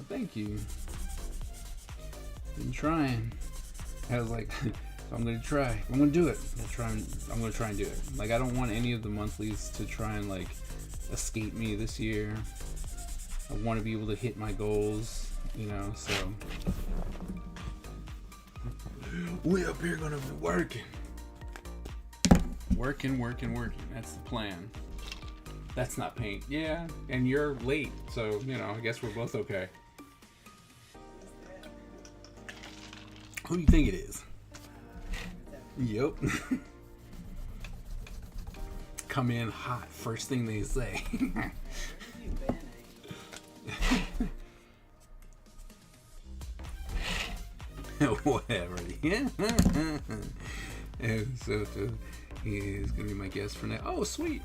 Thank you. Been trying. I was like, so I'm gonna try. I'm gonna do it. I'm gonna try and do it. Like, I don't want any of the monthlies to try and like escape me this year. I want to be able to hit my goals, you know. So we up here gonna be working. That's the plan. That's not paint. Yeah, and you're late, so you know. I guess we're both okay. Who do you think it is? Yep. Come in hot, first thing they say. Whatever. Yeah. And so he's gonna be my guest for now. Oh, sweet.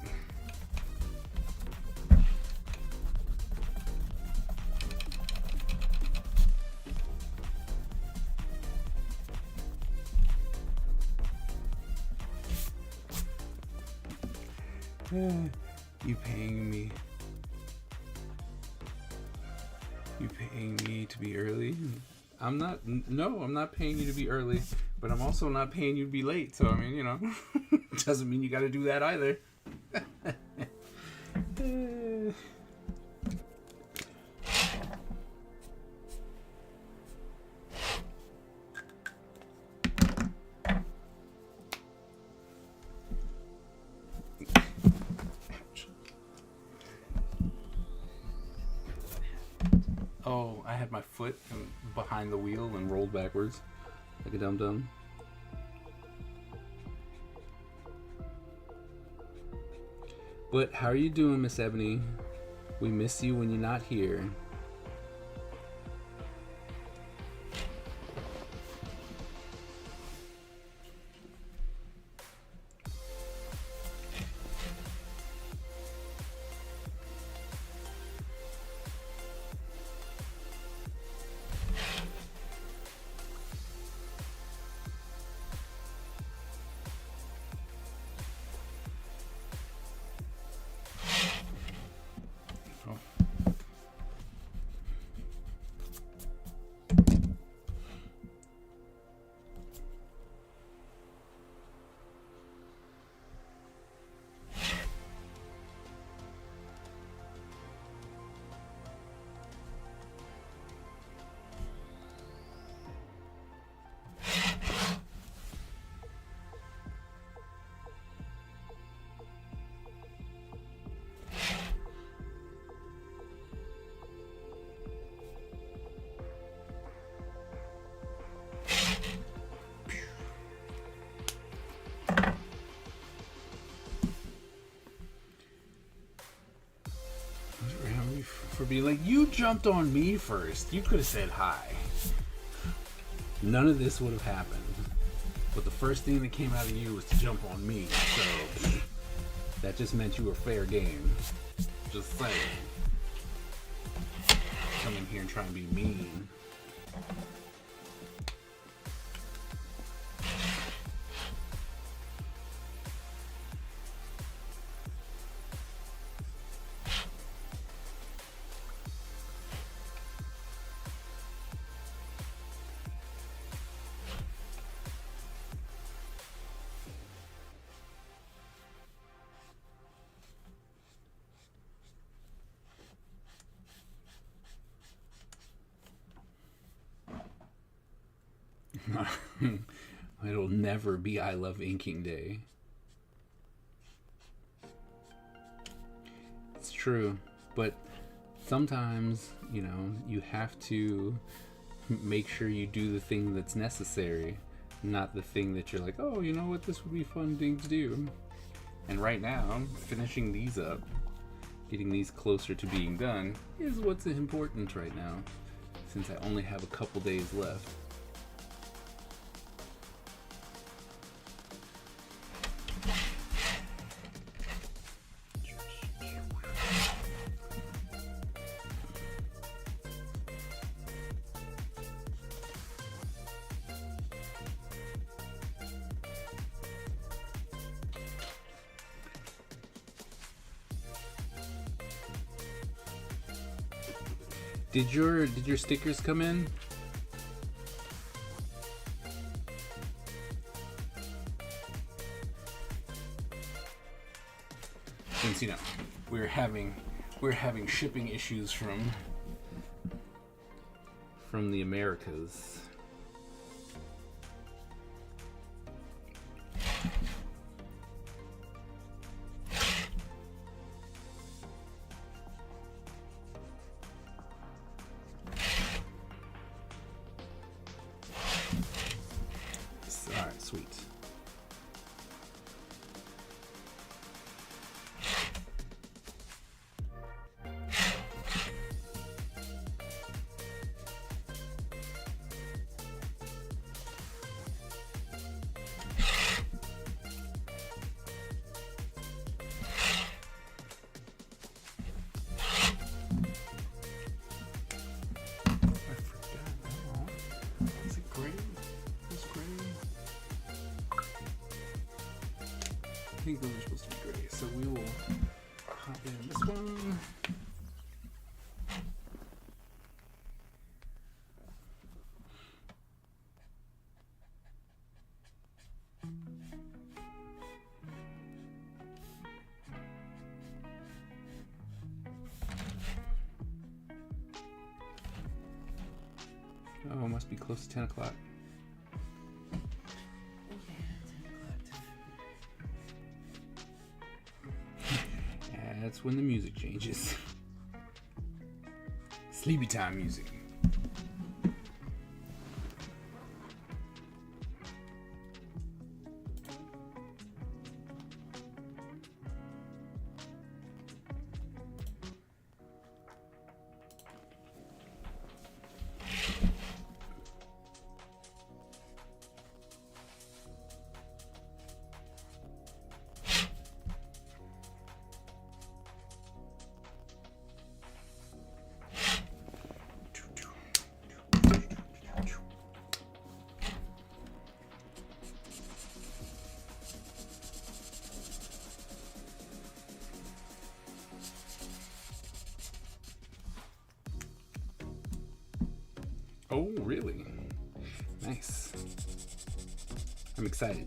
You paying me? You paying me to be early? I'm not. No, I'm not paying you to be early, but I'm also not paying you to be late. So I mean, you know, doesn't mean you got to do that either. Oh, I had my foot behind the wheel and rolled backwards like a dum-dum. But how are you doing, Miss Ebony? We miss you when you're not here. For being like, you jumped on me first. You could have said hi. None of this would have happened. But the first thing that came out of you was to jump on me. So that just meant you were fair game. Just saying. Come in here and try and be mean. It'll never be I Love Inking Day. It's true, but sometimes, you know, you have to make sure you do the thing that's necessary, not the thing that you're like, oh, you know what, this would be a fun thing to do. And right now, finishing these up, getting these closer to being done, is what's important right now, since I only have a couple days left. Did your stickers come in? Since, you know, we're having shipping issues from the Americas. think those are supposed to be gray, so we will pop in this one. Oh, must be close to 10 o'clock. That's when the music changes. Sleepy time music. Oh, really? Nice. I'm excited.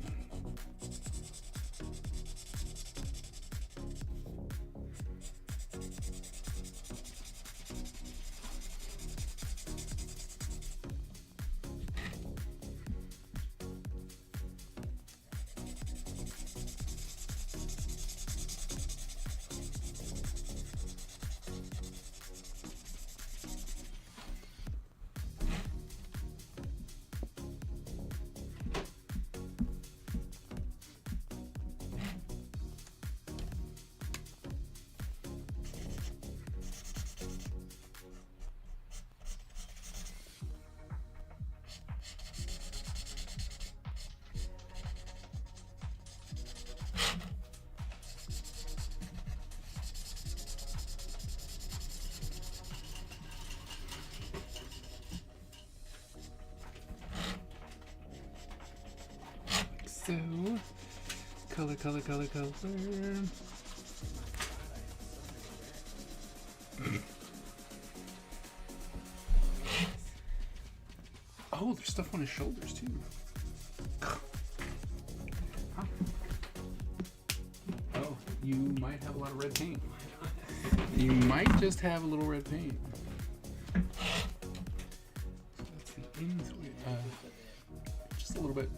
So, color. Oh, there's stuff on his shoulders too. Huh. Oh, you might have a lot of red paint. You might just have a little red paint. So that's the ends with, just a little bit.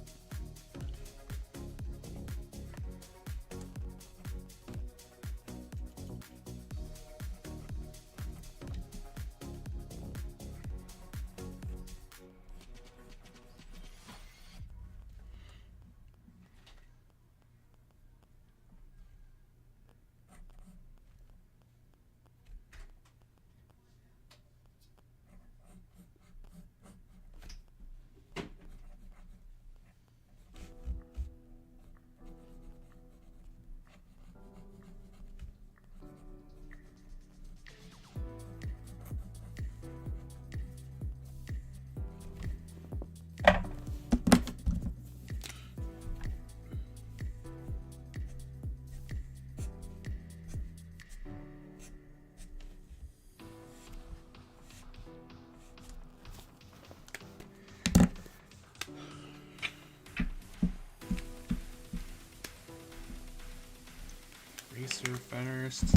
Eraser first.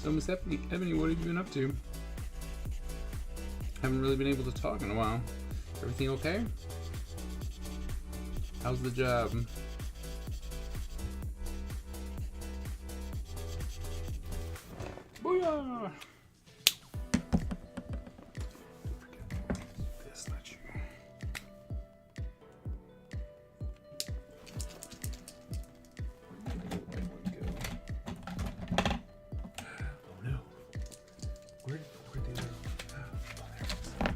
So, Miss Ebony, what have you been up to? Haven't really been able to talk in a while. Everything okay? How's the job? Booyah! This, not you. Oh no. Where'd he go? Oh, there it is.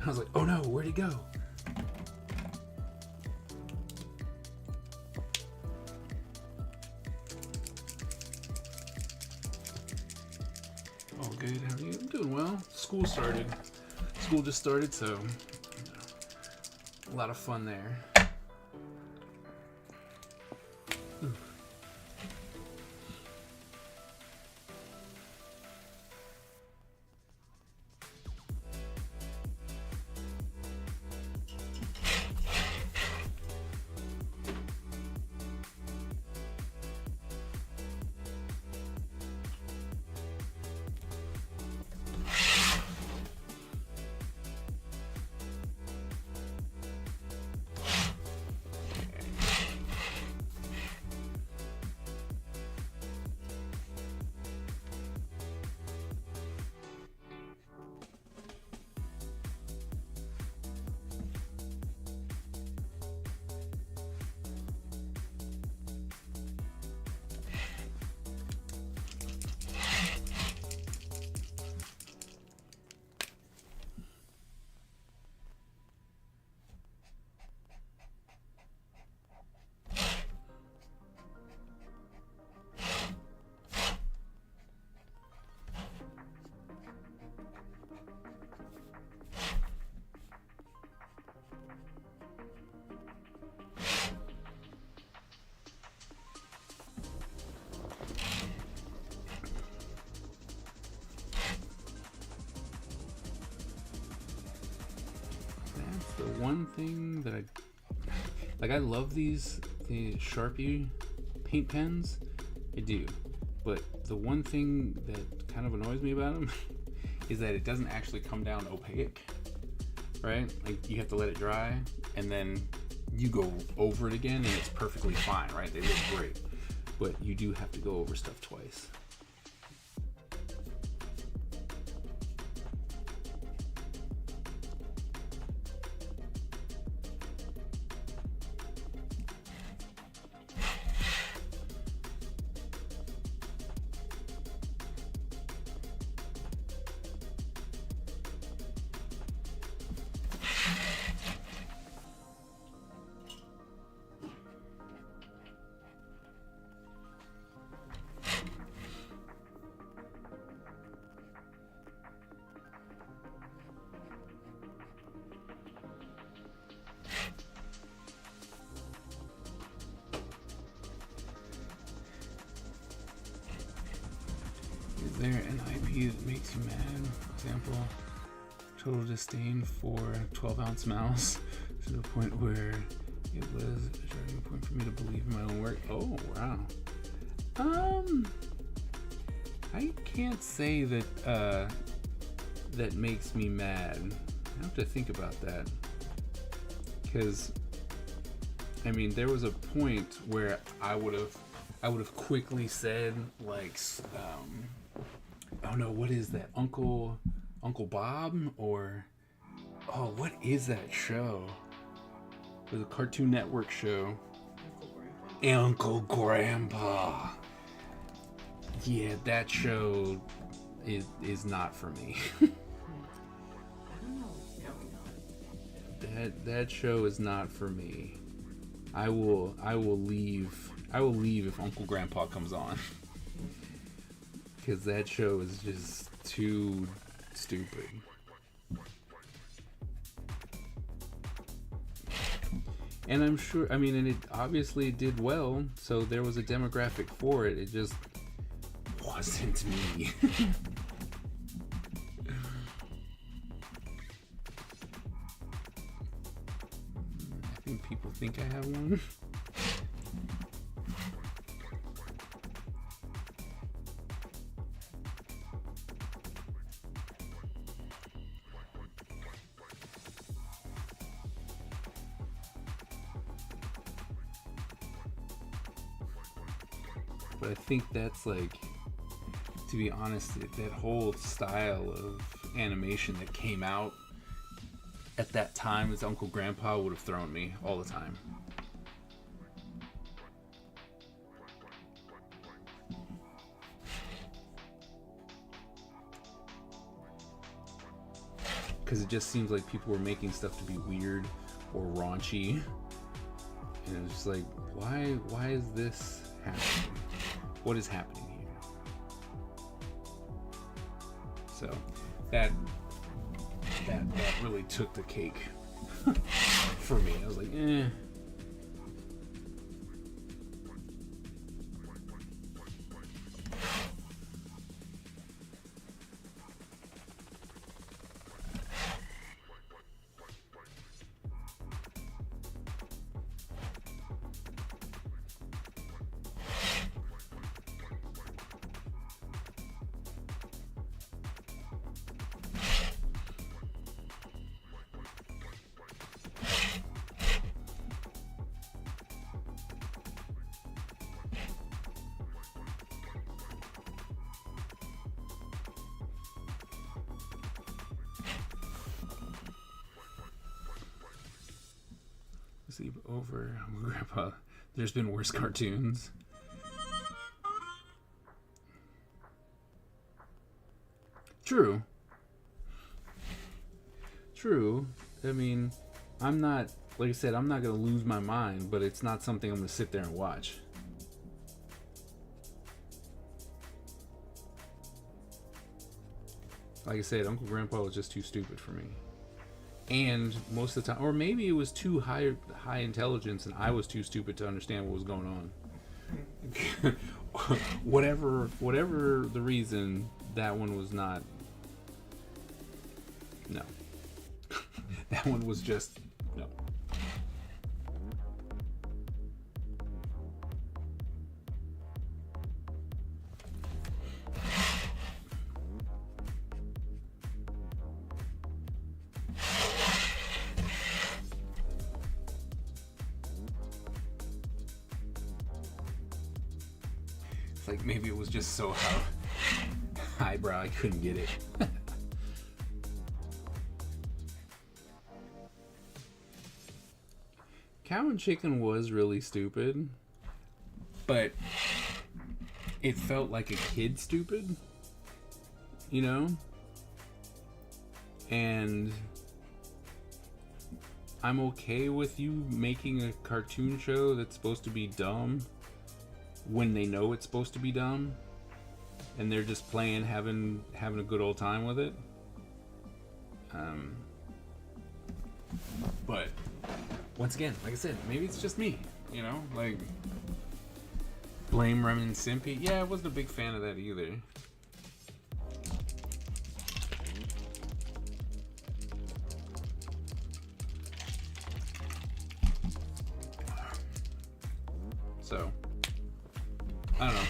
I was like, oh no, where'd he go? doing well. School started. School just started, so a lot of fun there. That's the one thing that I love the Sharpie paint pens. I do. But the one thing that kind of annoys me about them is that it doesn't actually come down opaque, right? Like you have to let it dry and then you go over it again and it's perfectly fine, right? They look great. But you do have to go over stuff twice. Is there an IP that makes you mad? For example, total disdain for 12-ounce mouse to the point where it was a driving point for me to believe in my own work. Oh, wow. I can't say that that makes me mad. I have to think about that. Because, I mean, there was a point where I would have quickly said, like, oh no, what is that? Uncle Bob? Or, oh, what is that show? It was a Cartoon Network show. Uncle Grandpa. Yeah, that show is not for me. That show is not for me. I will leave if Uncle Grandpa comes on. Because that show is just too stupid. And I'm sure, I mean, and it obviously did well, so there was a demographic for it. It just wasn't me. I think people think I have one. But I think that's like, to be honest, that whole style of animation that came out at that time as Uncle Grandpa would have thrown me all the time. Because it just seems like people were making stuff to be weird or raunchy. And it was just like, why is this happening? What is happening here? So that really took the cake for me. I was like, eh. Sleep over, Grandpa. There's been worse cartoons. True. True. I mean, I'm not, like I said, I'm not going to lose my mind, but it's not something I'm going to sit there and watch. Like I said, Uncle Grandpa was just too stupid for me. And most of the time, or maybe it was too high intelligence and I was too stupid to understand what was going on. whatever the reason, that one was not. No. That one was just no. Like maybe it was just so highbrow I couldn't get it. Cow and Chicken was really stupid, but it felt like a kid stupid, you know? And I'm okay with you making a cartoon show that's supposed to be dumb when they know it's supposed to be dumb and they're just playing, having a good old time with it. But once again, like I said, maybe it's just me, you know, like blame Ren and Stimpy. Yeah, I wasn't a big fan of that either. So I don't know.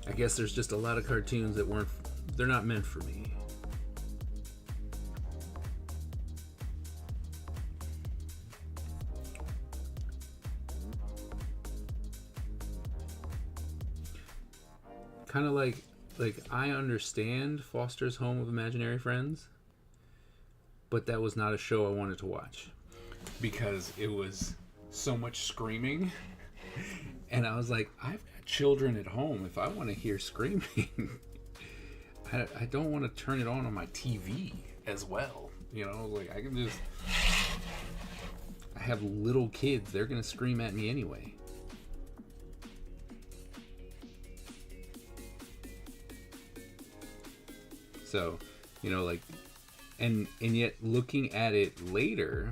I guess there's just a lot of cartoons that they're not meant for me. Kind of like I understand Foster's Home of Imaginary Friends, but that was not a show I wanted to watch because it was so much screaming. And I was like, I've got children at home. If I want to hear screaming, I don't want to turn it on my TV as well. You know, like I can just. I have little kids. They're going to scream at me anyway. So, you know, like, and yet looking at it later,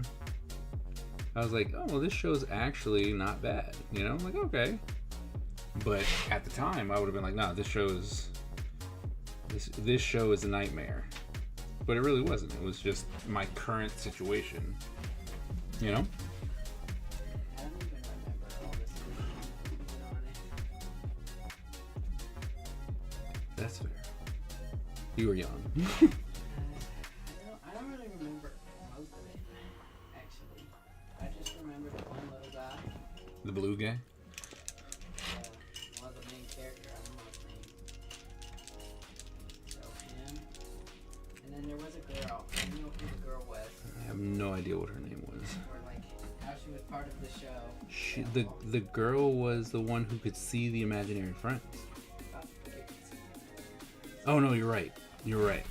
I was like, oh, well, this show's actually not bad. You know, I'm like, okay. But at the time, I would have been like, nah, this show is a nightmare. But it really wasn't. It was just my current situation. You know? I don't even remember all this on it. That's fair. You were young. I don't really remember most of it, actually. I just remember the one little guy. The blue guy? Was the main character. I don't know his name. So him. And then there was a girl. I don't know who the girl was. I have no idea what her name was. Or like how she was part of the show. The girl was the one who could see the imaginary friends. Oh no, you're right. You're right.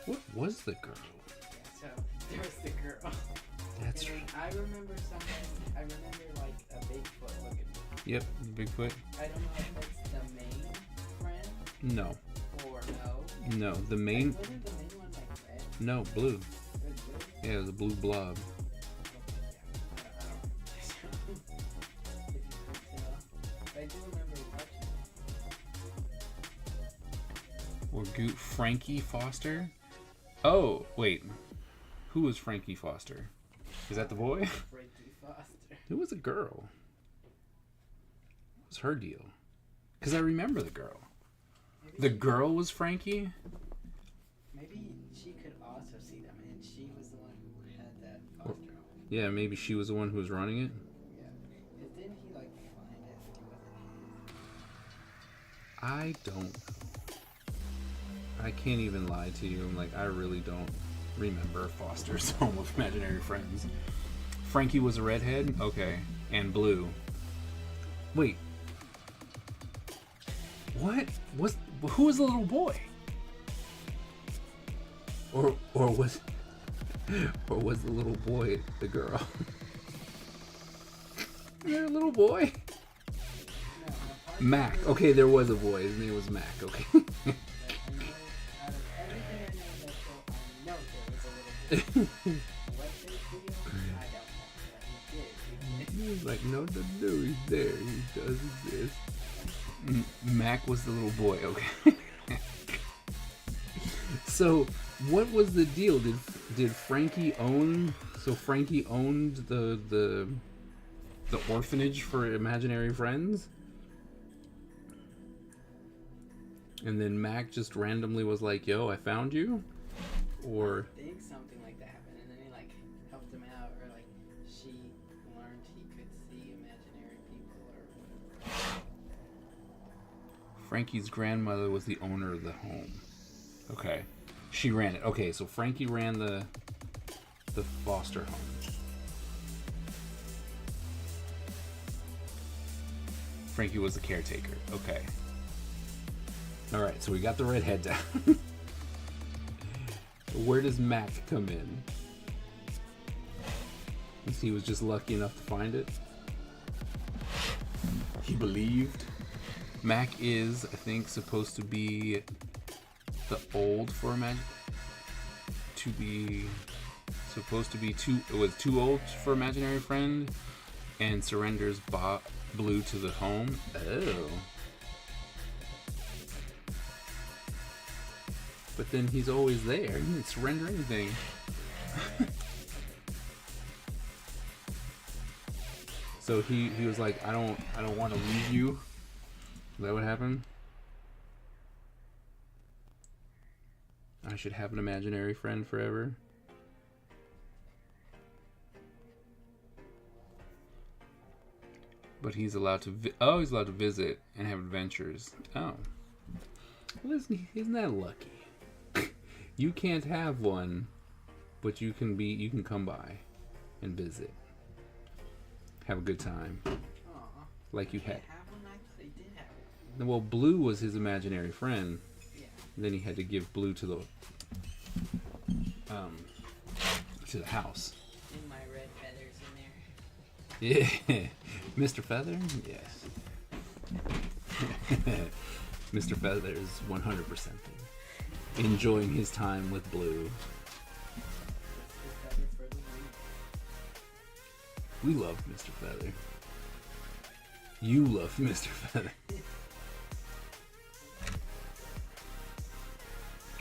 What was the girl? Yeah, so there was the girl. That's right. I remember something. I remember like a Bigfoot looking. Yep, Bigfoot. I don't know if it's the main friend. No. Or no. No, the main. Wasn't the main one like red? No, blue. Red blue? Yeah, it was a blue blob. I do remember watching it. Or Frankie Foster? Oh, wait. Who was Frankie Foster? Is that the boy? Frankie Foster. It was a girl. What was her deal? Because I remember the girl. The girl was Frankie? Maybe she could also see them, and she was the one who had that foster home. Yeah, maybe she was the one who was running it. Yeah. And didn't he like find it? It wasn't I don't know. I can't even lie to you. I'm like, I really don't remember Foster's Home of Imaginary Friends. Frankie was a redhead? Okay. And blue. Wait. What? Who was the little boy? Or was the little boy the girl? Is there a little boy? Mac. Okay, there was a boy. His name was Mac. Okay. out of everything I know there was a little bit. What this video? I don't know. But he did. He's like, no, he's there. He does exist. Mac was the little boy. Okay. So, what was the deal? Did Frankie own? So Frankie owned the orphanage for imaginary friends? And then Mac just randomly was like, yo, I found you? Or... I think something like that happened, and then he like helped him out, or like she learned he could see imaginary people, or Frankie's grandmother was the owner of the home. Okay. She ran it. Okay, so Frankie ran the foster home. Frankie was the caretaker. Okay. Alright, so we got the redhead down. Where does Mac come in? He was just lucky enough to find it. He believed. Mac is, I think, supposed to be the old for too old for imaginary friend, and surrenders Blue to the home. Oh. But then he's always there. He didn't surrender anything. So he was like, I don't want to leave you. Is that what happened? I should have an imaginary friend forever. But he's allowed to he's allowed to visit and have adventures. Oh. Well, isn't that lucky? You can't have one, but you can come by and visit. Have a good time. Aww. Like you had. Have one? I thought he did have one. Well, Blue was his imaginary friend. Yeah. Then he had to give Blue to the house. And my red feathers in there. Yeah. Mr. Feather? Yes. Mr. Feather is 100% there. Enjoying his time with Blue. Mr. Feather for the win. We love Mr. Feather. You love Mr. Feather.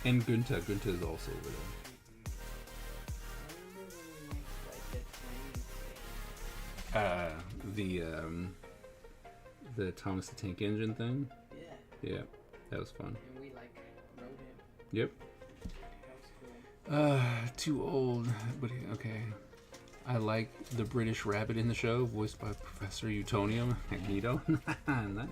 And Gunta. Gunta is also over there. I remember when we went like the train thing. The Thomas the Tank Engine thing. Yeah. Yeah, that was fun. And we like rode it. Yep. That was cool. Too old, but okay. I like the British rabbit in the show, voiced by Professor Utonium Magneto. Nice.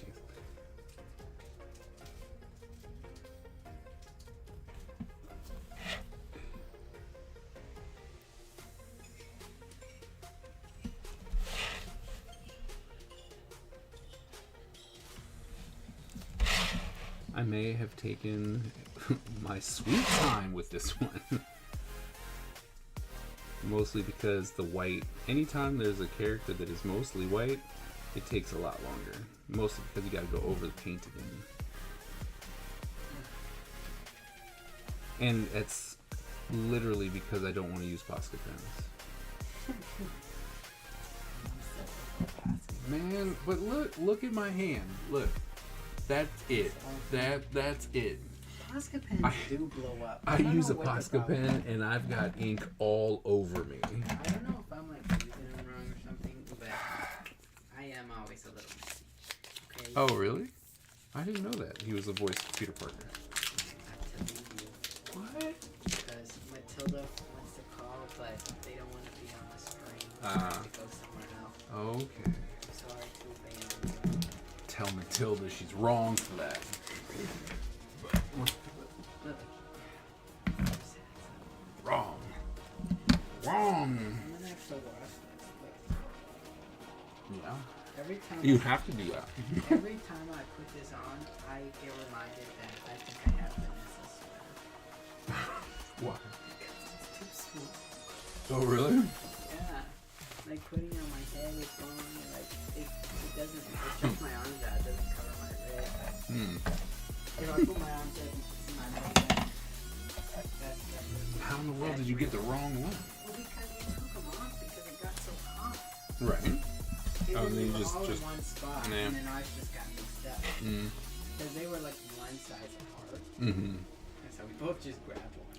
I may have taken my sweet time with this one. Mostly because the white, anytime there's a character that is mostly white, it takes a lot longer. Mostly because you gotta go over the paint again. And it's literally because I don't want to use Posca pens. Man, but look at my hand. Look, that's it. That's it. Posca pens do blow up. I don't use a know what the Posca problem pen, and I've got ink all over me. I don't know if I'm like using them wrong or something, but I am always a little messy. Okay. Oh, really? I didn't know that. He was the voice of Peter Parker. I have to leave you What? because Matilda wants to call, but they don't want to be on the screen. They Ah. have to go somewhere else. Okay. Sorry to abandon you. Tell Matilda she's wrong for that. Look. Wrong. Wrong. I'm gonna have to watch this. Look. Yeah. Every time You have to do that. every time I put this on, I get reminded that I think I have Vanessa's sweater. What? Because it's too small. Oh, really? Yeah. Like putting it on my head is wrong, and like it doesn't. If I stretch my arms out, it doesn't cover my wrist. Hmm. If I put my arms up, you can see my neck. How in the world did you get the wrong one? Well, because we took them off because it got so hot. Right. They Oh, were and then you all just- in one spot, yeah. and then ours just got mixed up Mm. because they were like one size apart, Mm-hmm. and so we both just grabbed one.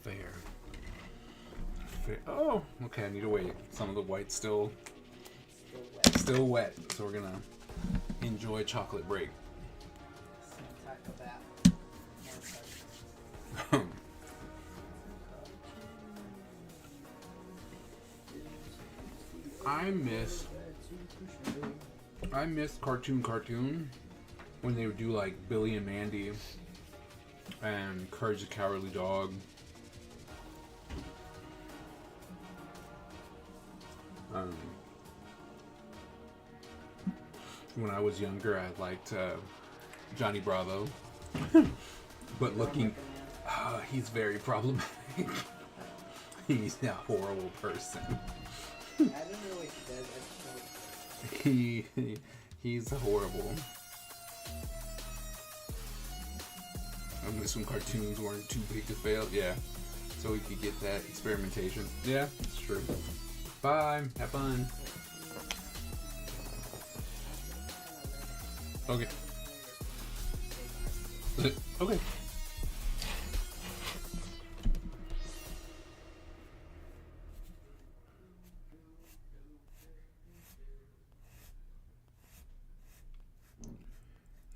Fair. Oh, okay. I need to wait. Some of the white's still Still wet. wet, so we're gonna enjoy chocolate break. So talk about I miss cartoon when they would do like Billy and Mandy and Courage the Cowardly Dog. When I was younger, I liked Johnny Bravo, but looking, he's very problematic. He's a horrible person. I don't know what he does. He's horrible. I wish some cartoons weren't too big to fail. Yeah, so we could get that experimentation. Yeah, it's true. Bye. Have fun. Okay. Okay.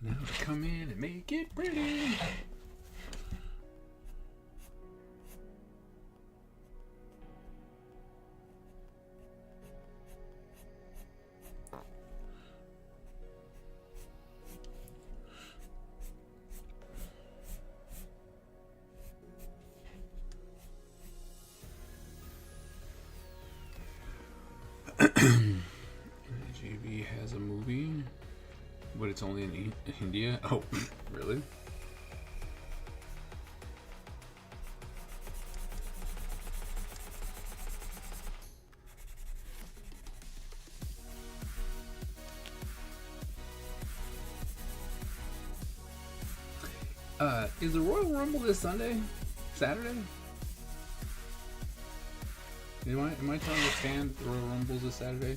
Now to come in and make it pretty. JB has a movie, but it's only in India. Oh, really? Is the Royal Rumble this Sunday? Saturday? Am I to understand the Royal Rumble's this Saturday?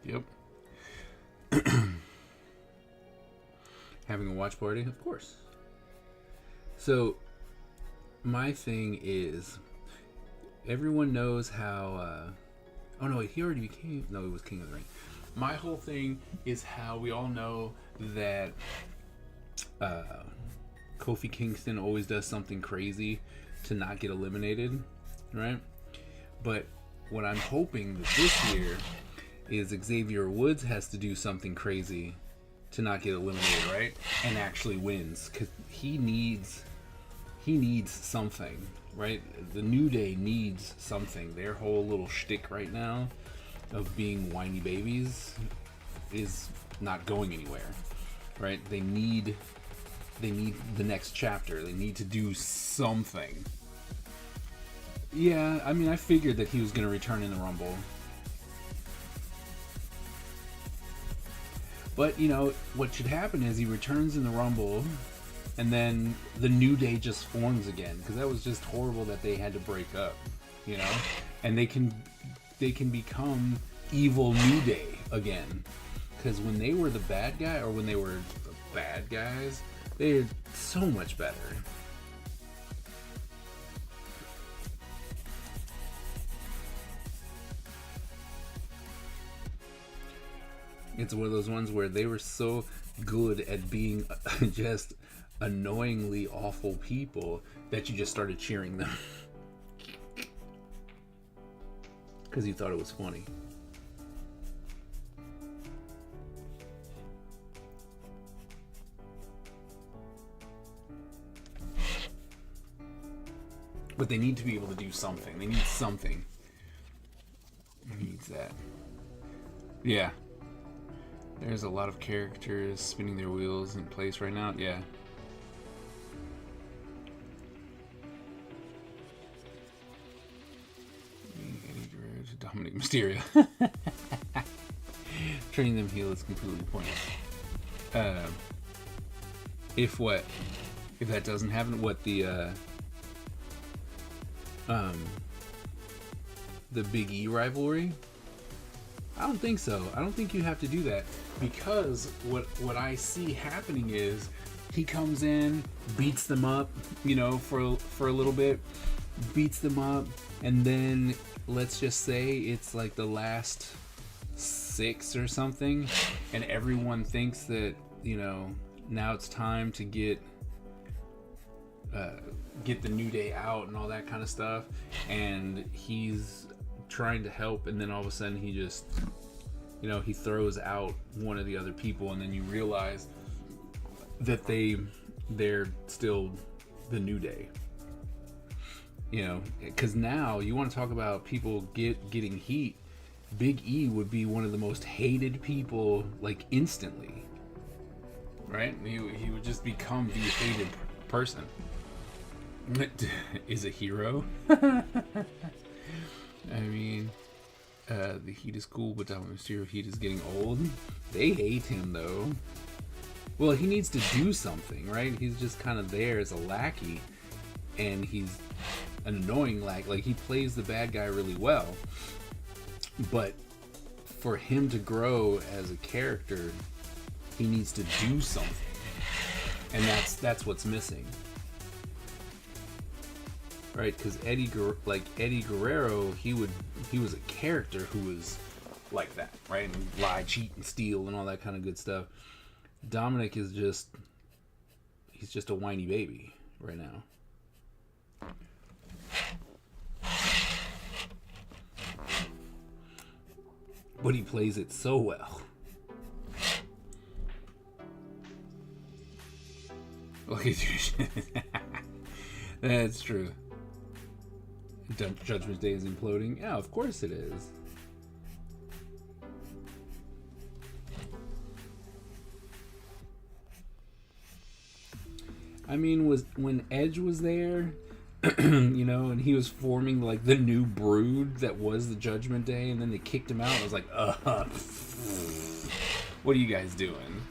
Yep. Having a watch party? Of course. So, my thing is, everyone knows how, oh no, he already became, no, he was King of the Ring. My whole thing is how we all know that Kofi Kingston always does something crazy to not get eliminated, right? But what I'm hoping that this year is Xavier Woods has to do something crazy to not get eliminated, right? And actually wins, because he needs something. right? The New Day needs something. Their whole little shtick right now of being whiny babies is not going anywhere, right? They need the next chapter. They need to do something. Yeah, I mean, I figured that he was going to return in the Rumble. But, you know, what should happen is he returns in the Rumble, and then the New Day just forms again. Because that was just horrible that they had to break up, you know? And they can become evil New Day again. Because when they were the bad guy, or when they were the bad guys, they're so much better. It's one of those ones where they were so good at being just annoyingly awful people that you just started cheering them. Because you thought it was funny. But they need to be able to do something. They need something. Who needs that? Yeah. There's a lot of characters spinning their wheels in place right now. Yeah. Eddie Guerrero to Dominic Mysterio. Turning them heel is completely pointless. If that doesn't happen, what the Big E rivalry? I don't think so. I don't think you have to do that, because what I see happening is he comes in, beats them up, you know, for a little bit, beats them up, and then let's just say it's like the last 6 or something, and everyone thinks that, you know, now it's time to get the New Day out and all that kind of stuff, and he's trying to help, and then all of a sudden he just, you know, he throws out one of the other people, and then you realize that they're still the New Day, you know, because now you want to talk about people getting heat. Big E would be one of the most hated people, like, instantly, right? He would just become the hated person. Is a hero. I mean, the heat is cool, but Dominic Mysterio heat is getting old. They hate him, though. Well, he needs to do something, right? He's just kind of there as a lackey, and he's an annoying lackey. Like, he plays the bad guy really well, but for him to grow as a character, he needs to do something, and that's what's missing. Right, because Eddie Guerrero, he was a character who was like that, right? And lie, cheat, and steal, and all that kind of good stuff. Dominic is he's just a whiny baby right now. But he plays it so well. Look at you. That's true. Judgment Day is imploding. Yeah, of course it is. I mean, when Edge was there, you know, and he was forming like the new brood that was the Judgment Day, and then they kicked him out. I was like, what are you guys doing?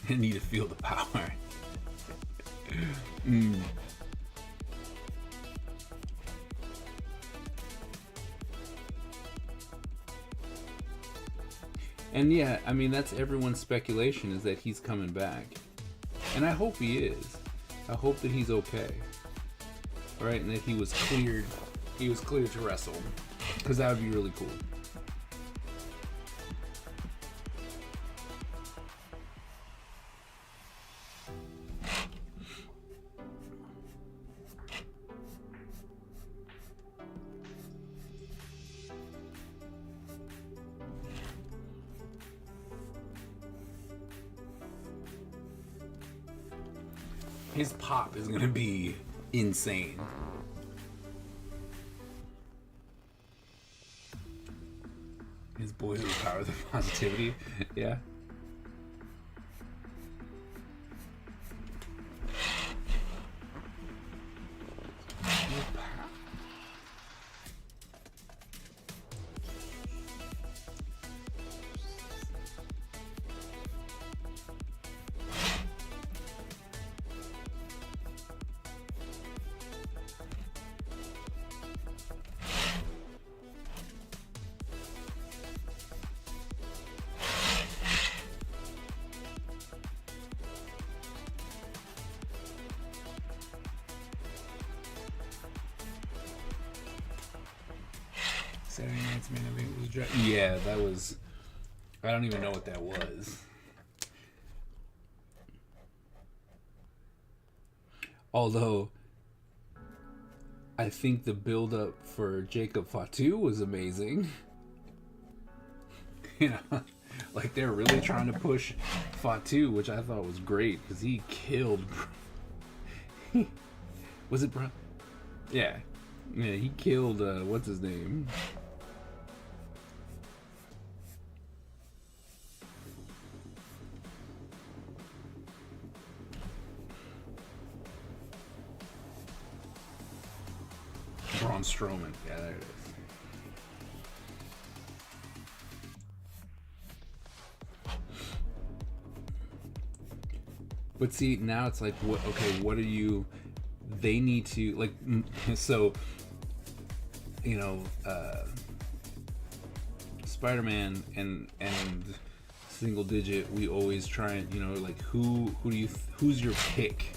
I need to feel the power. And yeah, I mean, that's everyone's speculation, is that he's coming back. And I hope he is. I hope that he's okay. Right? And that he was cleared to wrestle. Because that would be really cool. His pop is going to be insane. His boys with the power of the positivity. Yeah. Saturday Night's main event was yeah, that was. I don't even know what that was. Although, I think the build up for Jacob Fatu was amazing. You know, like they're really trying to push Fatu, which I thought was great because he killed. Was it bro? Yeah, he killed. What's his name? Braun Strowman. Yeah, there it is. But see, now it's like, what? Okay, what are you? They need to like. So, you know, Spider-Man and Single Digit. We always try and, you know, like who's your pick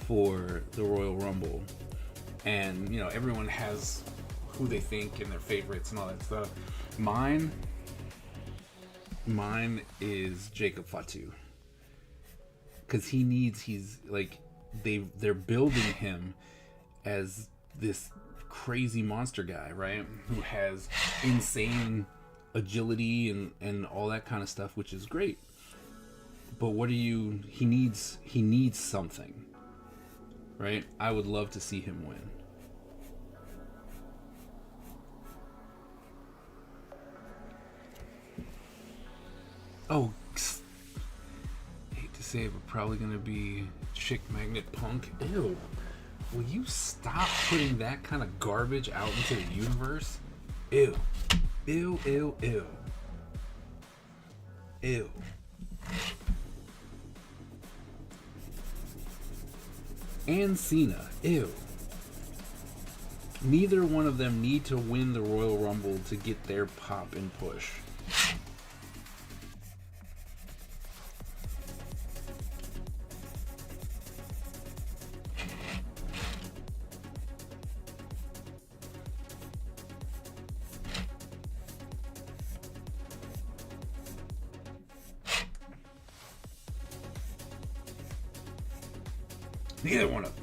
for the Royal Rumble? And, you know, everyone has who they think and their favorites and all that stuff. Mine is Jacob Fatu. Because he's like, they're building him as this crazy monster guy, right? Who has insane agility and all that kind of stuff, which is great. But he needs something. Right? I would love to see him win. Oh, hate to say it, but probably gonna be Chick Magnet Punk. Ew. Will you stop putting that kind of garbage out into the universe? Ew. Ew, ew, ew. Ew. And Cena. Ew. Neither one of them need to win the Royal Rumble to get their pop and push. Neither one of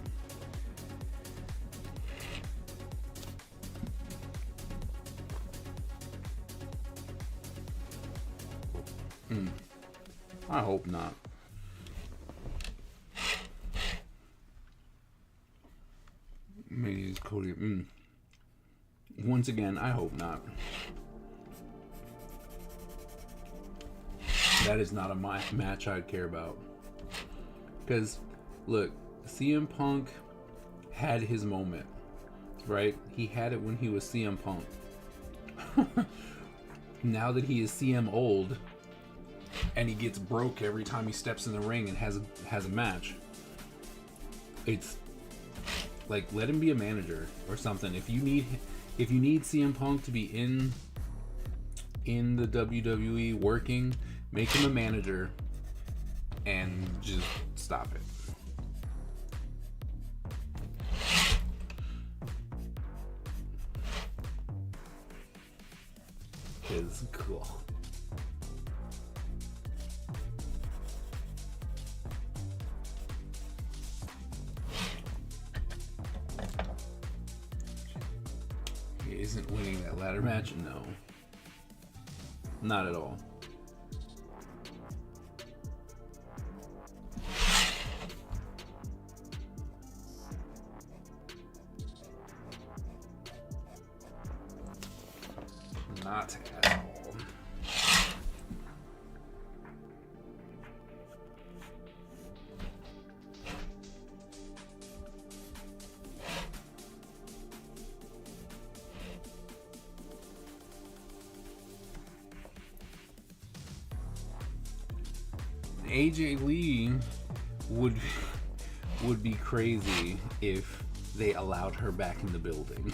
them. I hope not. Maybe it's Cody. Once again, I hope not. That is not a match I'd care about. Because, look, CM Punk had his moment, right? He had it when he was CM Punk. Now that he is CM old, and he gets broke every time he steps in the ring and has a match, it's like, let him be a manager or something. If you need CM Punk to be in the WWE working, make him a manager and just stop it. Is cool. He isn't winning that ladder match? No. Not at all. not at all. AJ Lee would be crazy if they allowed her back in the building.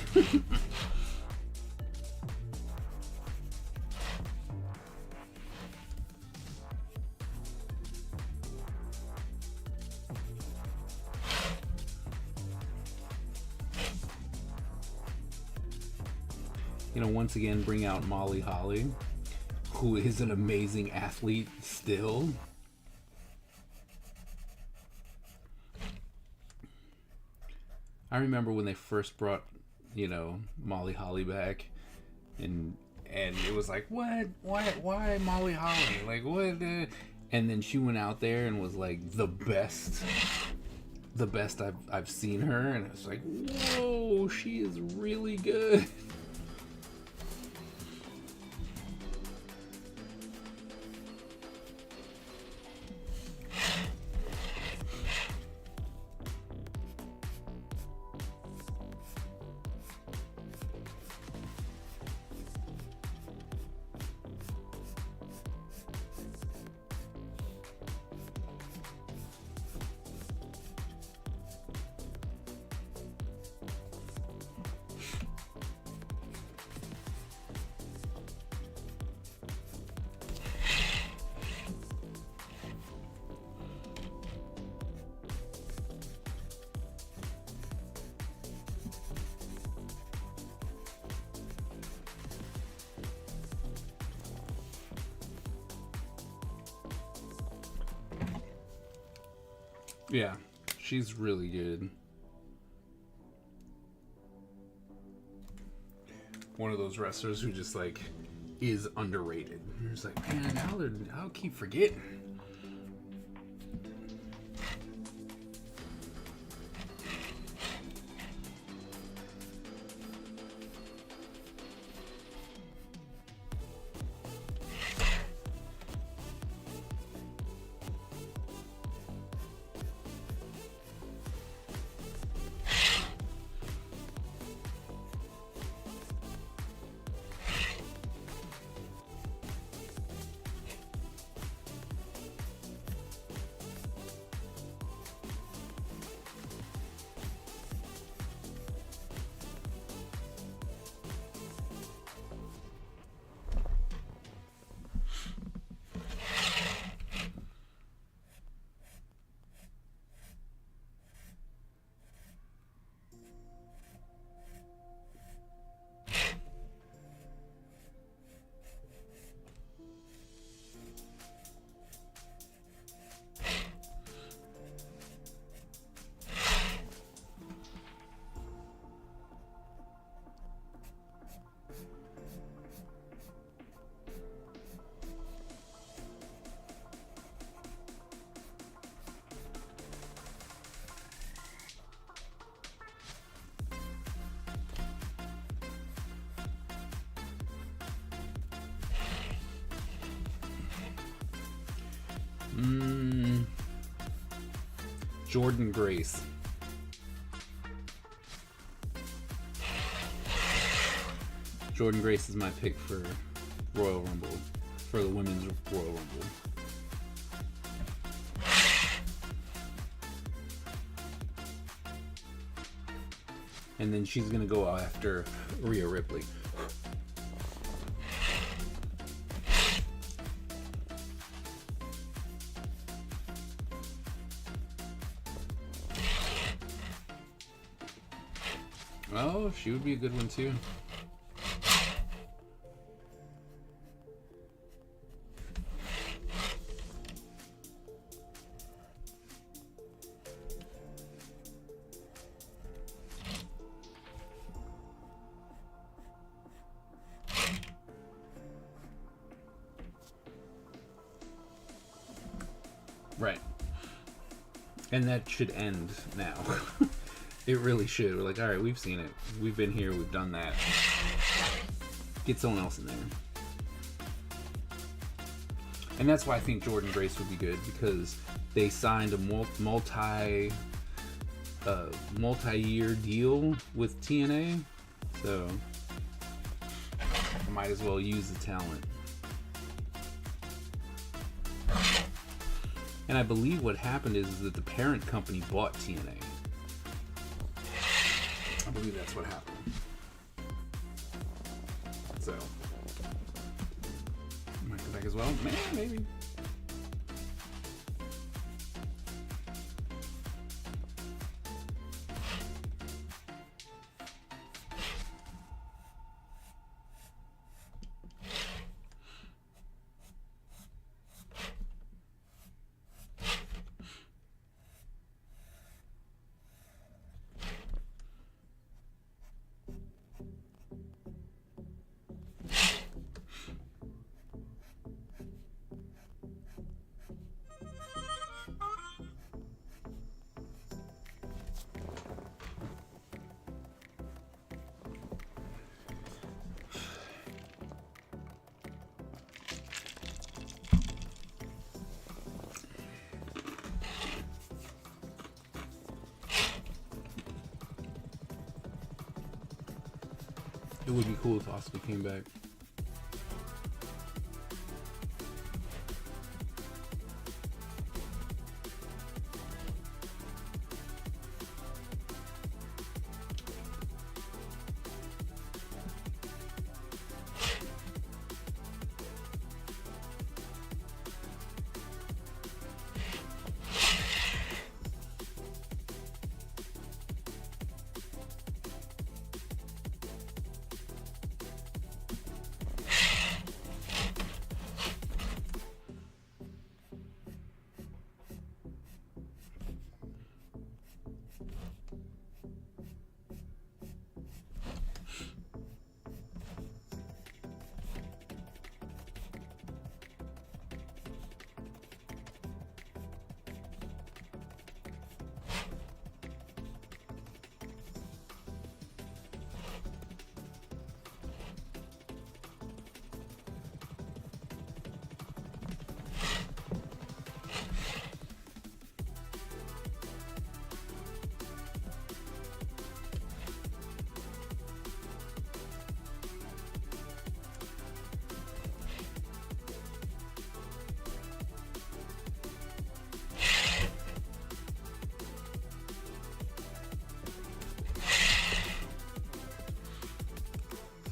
You know, once again, bring out Molly Holly, who is an amazing athlete still. I remember when they first brought, you know, Molly Holly back, and it was like, what? Why Molly Holly? Like, what? And then she went out there and was like the best I've seen her, and it's like, whoa, she is really good. Yeah, she's really good. One of those wrestlers who just like is underrated. You're just like, man, I'll keep forgetting. Jordan Grace. Jordan Grace is my pick for Royal Rumble, for the Women's Royal Rumble. And then she's gonna go after Rhea Ripley. Oh, she would be a good one too. Right. And that should end now. It really should. We're like, all right, we've seen it. We've been here. We've done that. get someone else in there. And that's why I think Jordan Grace would be good, because they signed a multi-year deal with TNA, so I might as well use the talent. And I believe what happened is that the parent company bought TNA. I believe that's what happened. So, might go back as well. Maybe. It would be cool if Oscar came back.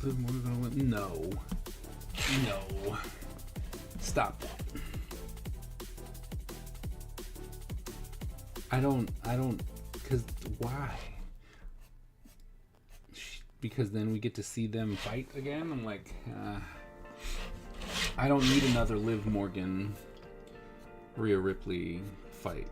Liv Morgan gonna win? No. No. Stop that. I don't, because why? Because then we get to see them fight again? I'm like, I don't need another Liv Morgan, Rhea Ripley fight.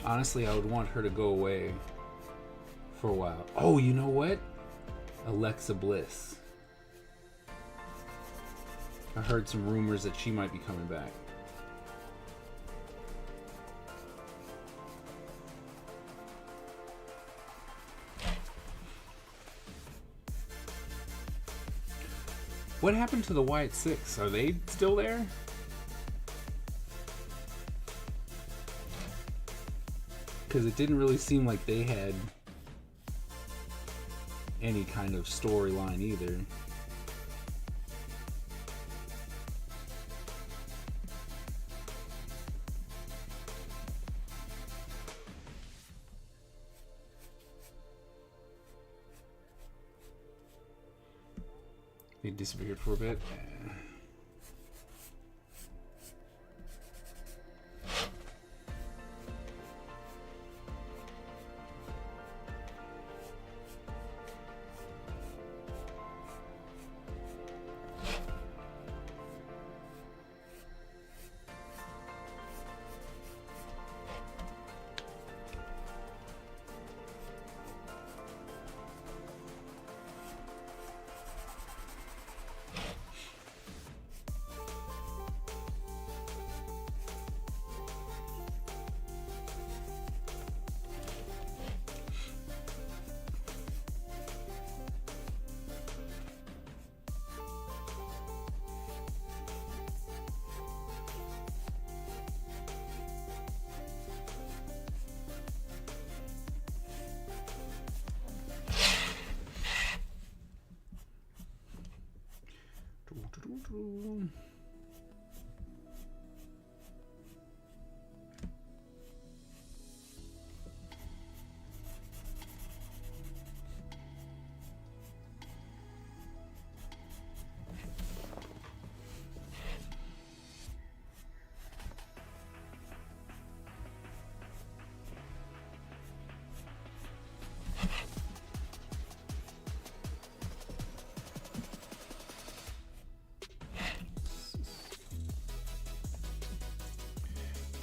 Honestly, I would want her to go away for a while. Oh, you know what? Alexa Bliss. I heard some rumors that she might be coming back. What happened to the Wyatt Six? Are they still there? Because it didn't really seem like they had any kind of storyline either. They disappeared for a bit.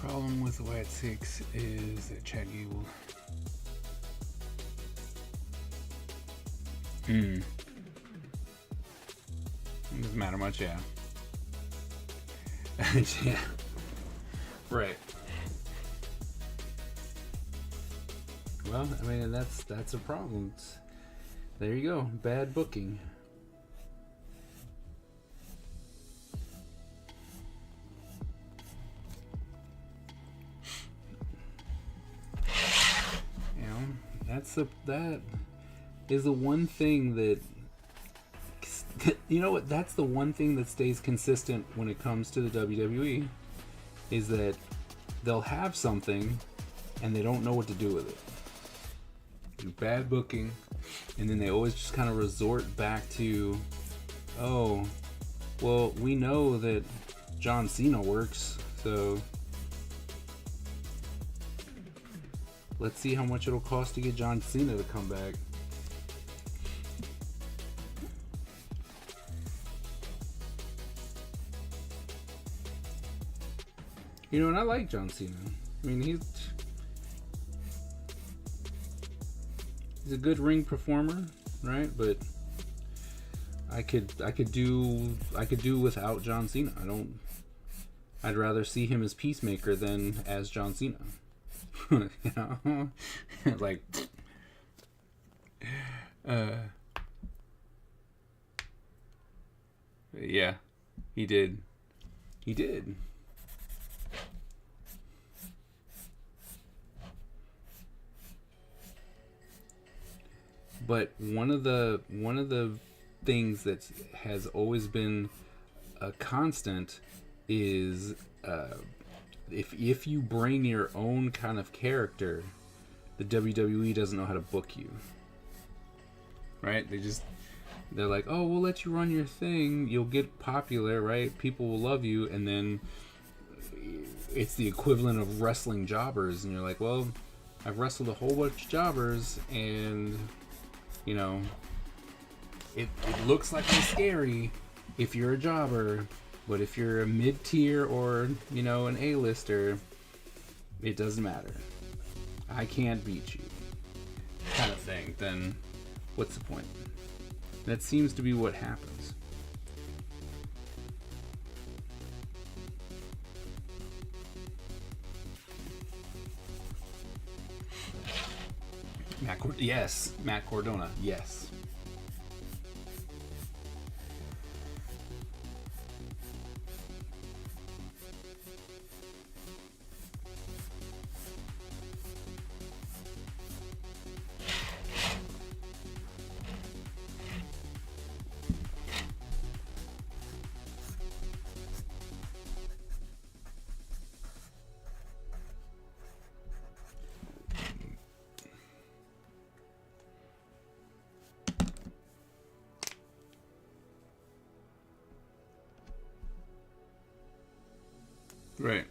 Problem with the White Six is that Chad Gable. Doesn't matter much, yeah. Yeah. Right. Well, I mean, that's a problem. There you go. Bad booking. You know, that is the one thing that, you know what, that's the one thing that stays consistent when it comes to the WWE, is that they'll have something and they don't know what to do with it. Bad booking, and then they always just kind of resort back to, oh, well, we know that John Cena works, so let's see how much it'll cost to get John Cena to come back. You know, and I like John Cena. I mean, he's a good ring performer, right? But I could do without John Cena. I'd rather see him as Peacemaker than as John Cena. You know? Like, yeah, he did. But one of the things that has always been a constant is if you bring your own kind of character, the WWE doesn't know how to book you. Right? They're like, oh, we'll let you run your thing, you'll get popular, right? People will love you, and then it's the equivalent of wrestling jobbers, and you're like, well, I've wrestled a whole bunch of jobbers, and you know, it looks like I'm scary if you're a jobber, but if you're a mid-tier or, you know, an A-lister, it doesn't matter. I can't beat you, kind of thing. Then what's the point? That seems to be what happens. Yes, Matt Cardona, yes. Right.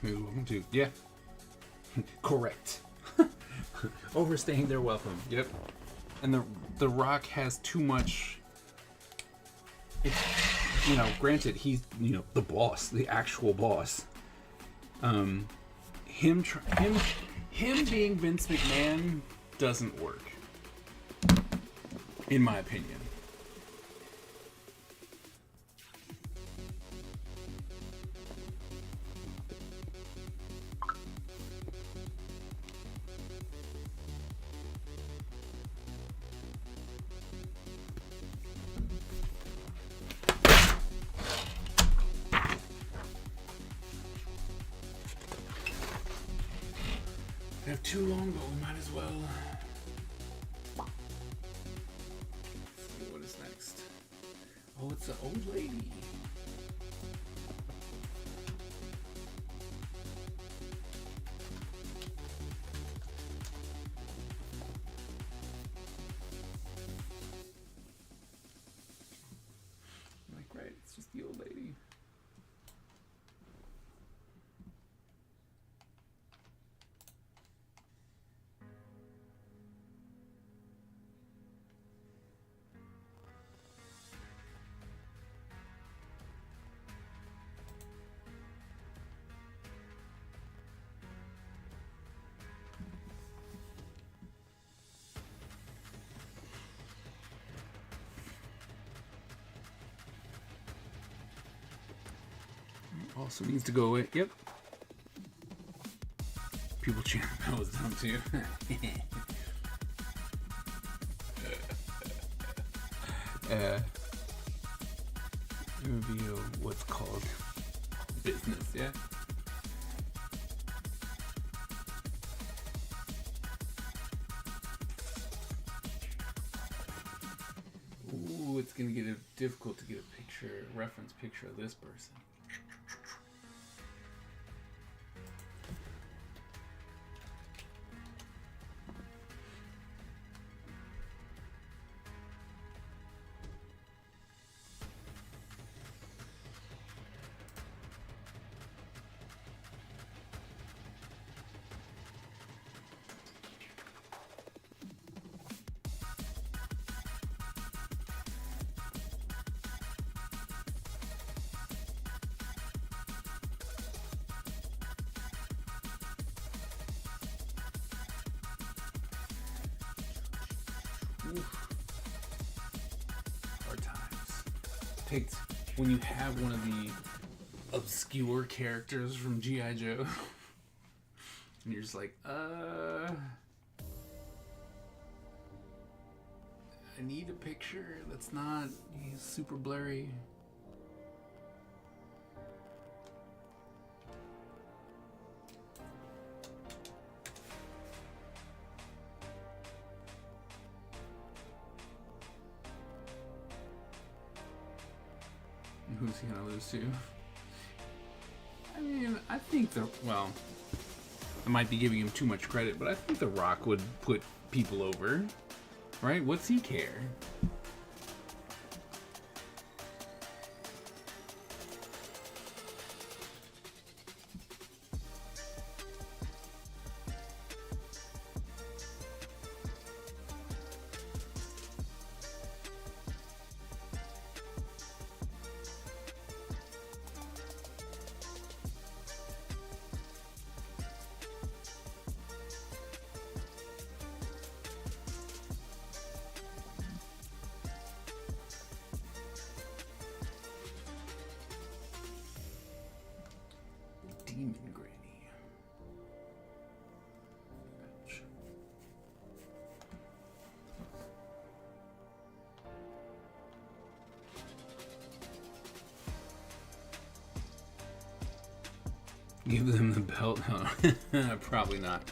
Welcome to, yeah. Correct. Overstaying their welcome. Yep. And the Rock has too much. It's, you know, granted, he's, you know, the boss, the actual boss. Him being Vince McMahon doesn't work, in my opinion. We have too long, but we might as well. Let's see what is next. Oh, it's an old lady. I'm like, right, it's just the old lady. also needs to go away. Yep. People cheering. That was dumb too. Reveal what's called business, yeah. Ooh, it's gonna get difficult to get a picture, reference picture of this person. Oof. Hard times. Takes when you have one of the obscure characters from G.I. Joe, and you're just like, I need a picture that's not super blurry. Who's he gonna lose to? I mean, I think well, I might be giving him too much credit, but I think The Rock would put people over, right? What's he care? Demon Granny. Ouch. Give them the belt? No, probably not.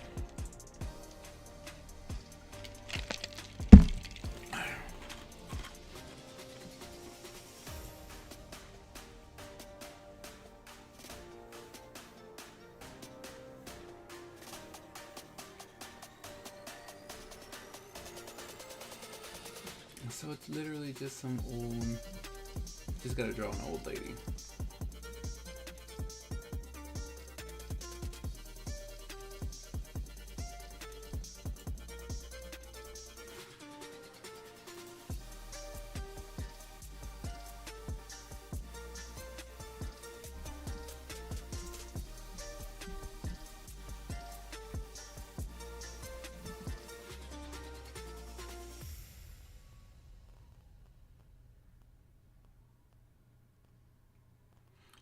So it's literally just some old, just gotta draw an old lady.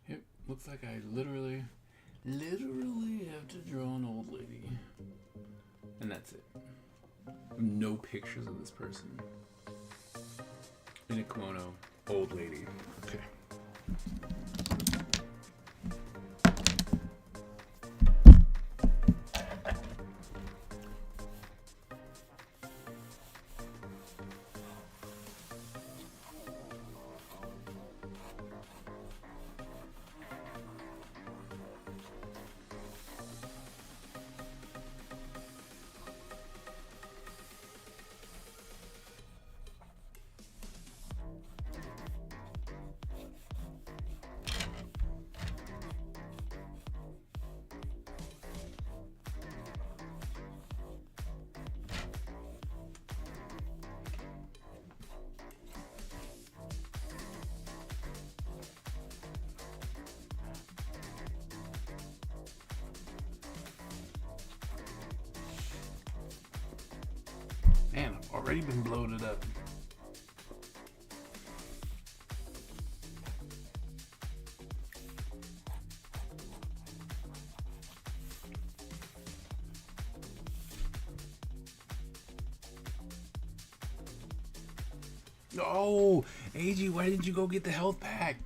Yep, looks like I literally have to draw an old lady. And that's it. No pictures of this person. In a kimono, old lady. Okay. Man, I've already been bloated up. Oh, AG, why didn't you go get the health pack?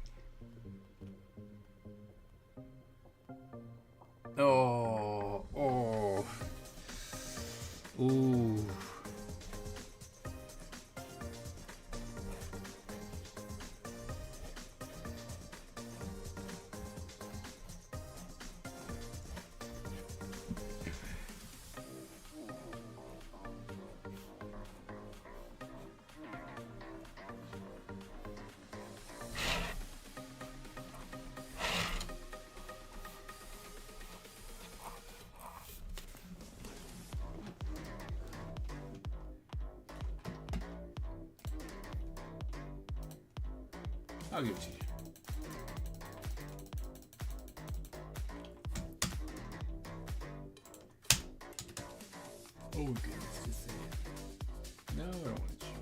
Oh, oh. Ooh. I'll give it to you. Oh, goodness, just say it. No, I don't want to cheer.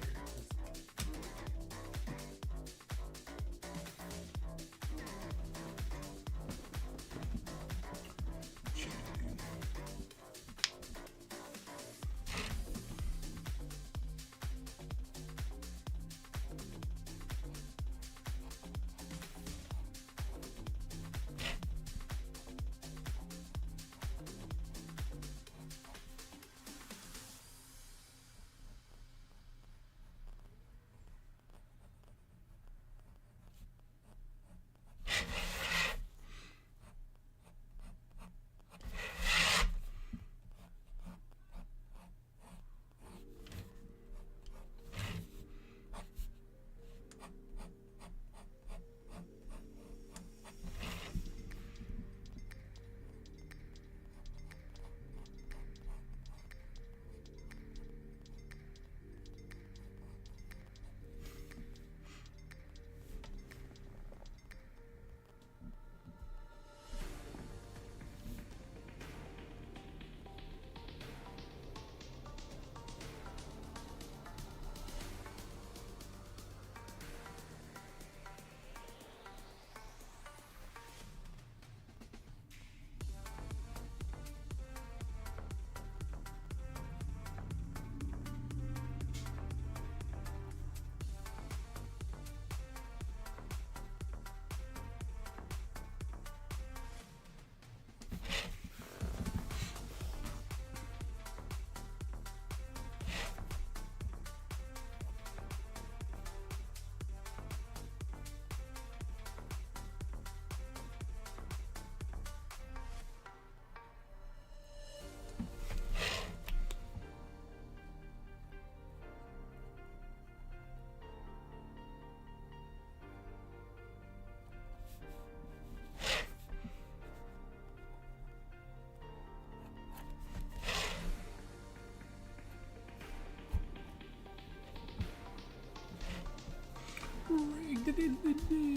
Ding.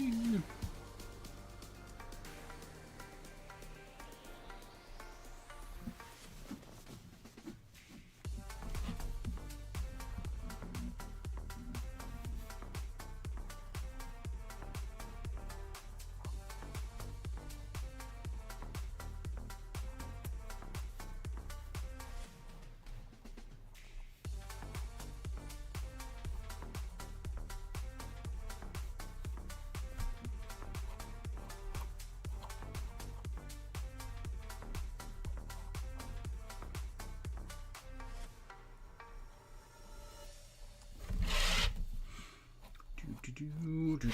Do.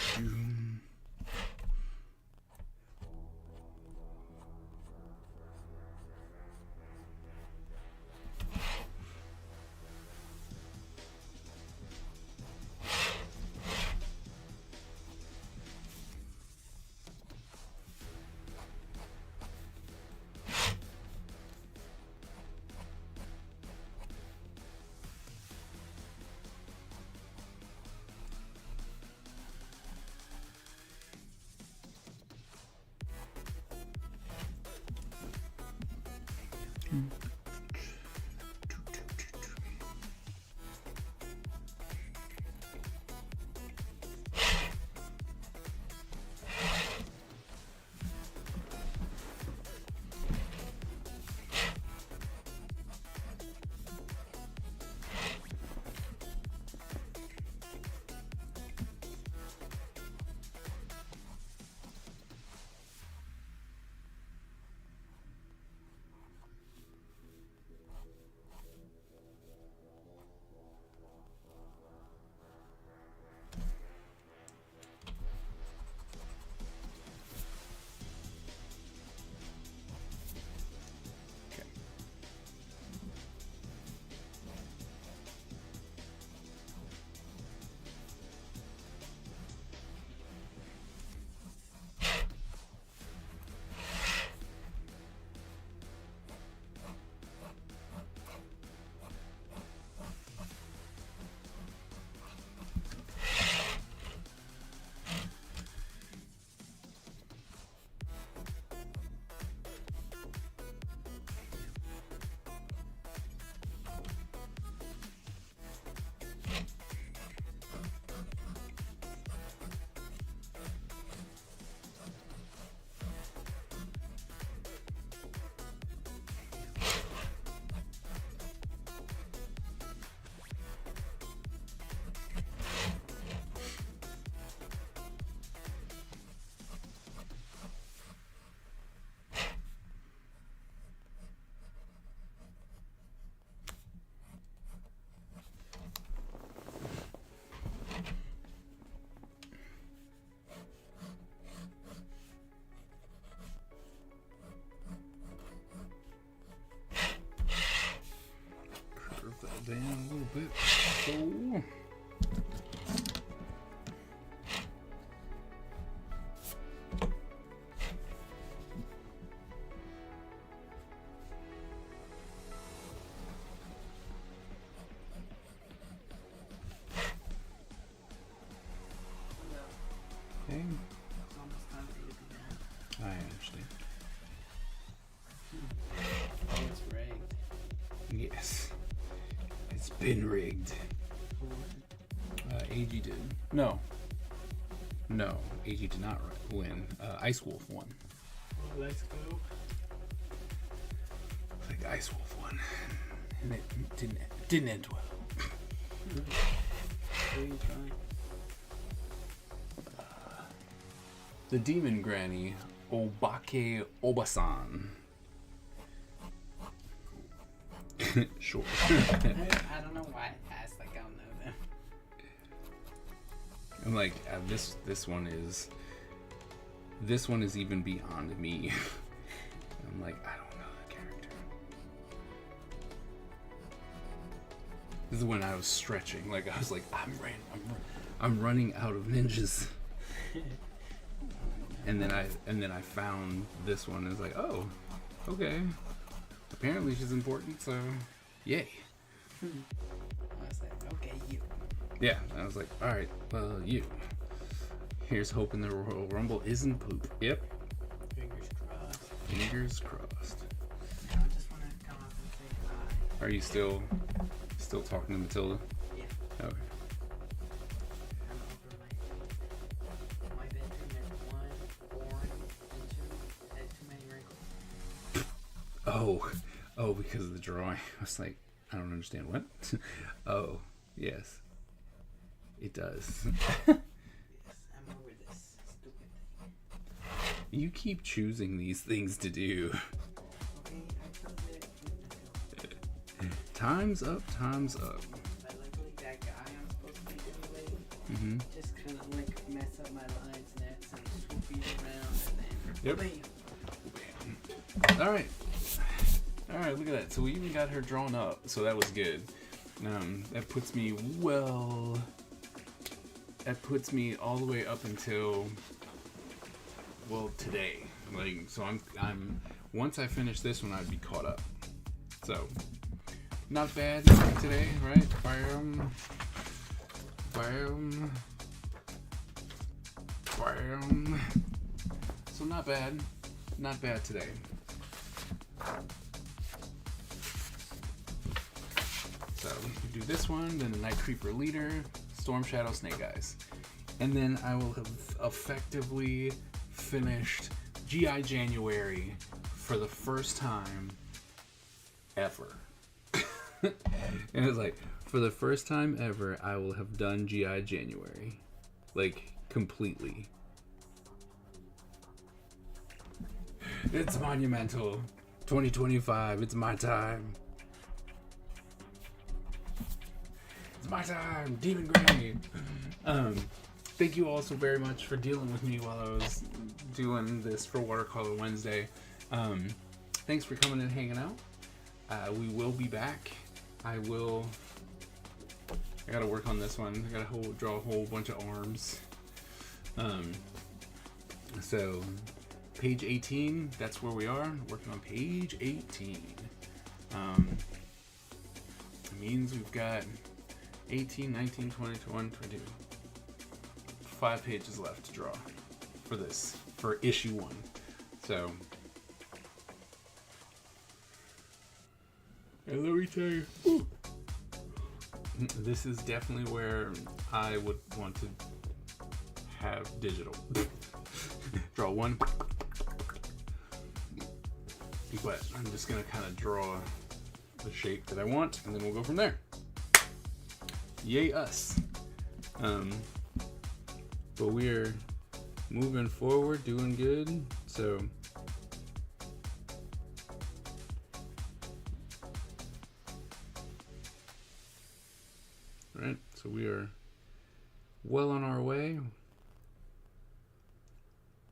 down a little bit. So. Okay. It's almost time for you to be done. I understand. Oh, it's rigged. Yes. It's been rigged. Who won? AG did. No. No. AG did not win. Ice Wolf won. Oh, let's go. I think Ice Wolf won. And it didn't end well. Who are you trying? The Demon Granny, Obake Obasan. Sure. I don't know why I asked like I don't know them. I'm like, this one is even beyond me. I'm like, I don't know the character. This is when I was stretching. Like I was like, I'm running out of ninjas. And then I found this one. And it's like, oh, okay. Apparently she's important, so yay. I was like, okay, you. Yeah, I was like, all right, well, you. Here's hoping the Royal Rumble isn't poop. Yep. Fingers crossed. Fingers crossed. I just want to come up and say hi. Are you still talking to Matilda? Yeah. Okay. I'm over my bedroom at 1, 4, and 2. Had too many wrinkles. Oh, because of the drawing. I was like, I don't understand what. Oh, yes. It does. Yes, I'm over this stupid thing. You keep choosing these things to do. Okay, I chose it. Time's up, time's up. But luckily that guy I'm supposed to be doing Mm-hmm. just kind of like mess up my lines and that, some swoopies around and then Yep. bam. All right. All right, look at that. So we even got her drawn up, so that was good. That puts me That puts me all the way up until today. Like, so I'm once I finish this one, I'd be caught up. So not bad today, right? Bam. So not bad today. So we do this one, then the Night Creeper Leader, Storm Shadow, Snake Eyes. And then I will have effectively finished G.I. January for the first time ever. And it's like, for the first time ever, I will have done G.I. January. Like, completely. It's monumental. 2025, it's my time. It's my time, Demon Granny. Thank you all so very much for dealing with me while I was doing this for Watercolor Wednesday. Thanks for coming and hanging out. We will be back. I gotta work on this one. I gotta draw a whole bunch of arms. So page 18, that's where we are, working on page 18. It means we've got 18, 19, 20, 21, 22. 5 pages left to draw for issue 1. So, and let me tell you, this is definitely where I would want to have digital. Draw 1. But I'm just gonna kind of draw the shape that I want, and then we'll go from there. Yay us. But we're moving forward, doing good. So right, so we are well on our way.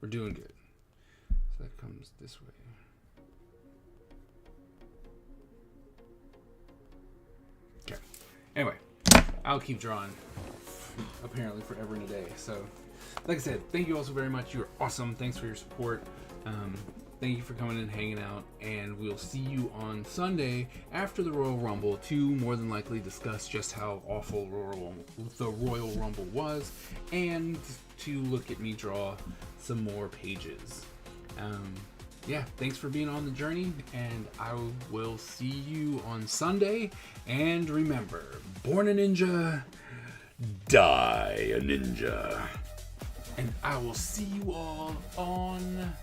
We're doing good. So that comes this way. Okay. Anyway, I'll keep drawing apparently forever and a day. So, like I said, thank you all so very much. You're awesome. Thanks for your support. Thank you for coming and hanging out, and we'll see you on Sunday after the Royal Rumble to more than likely discuss just how awful the Royal Rumble was, and to look at me draw some more pages. Yeah, thanks for being on the journey, and I will see you on Sunday. And remember, born a ninja, die a ninja. And I will see you all on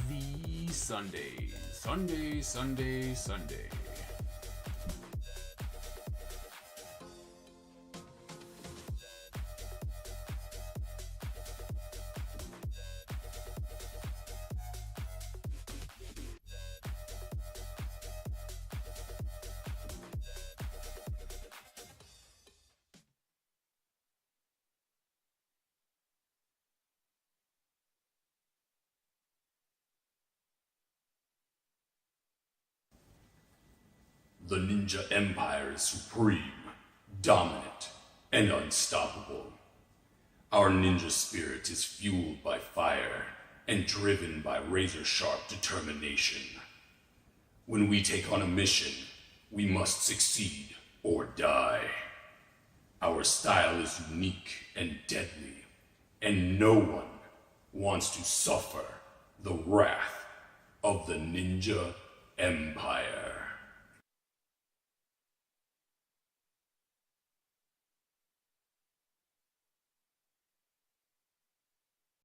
the Sunday. The Ninja Empire is supreme, dominant, and unstoppable. Our ninja spirit is fueled by fire and driven by razor-sharp determination. When we take on a mission, we must succeed or die. Our style is unique and deadly, and no one wants to suffer the wrath of the Ninja Empire.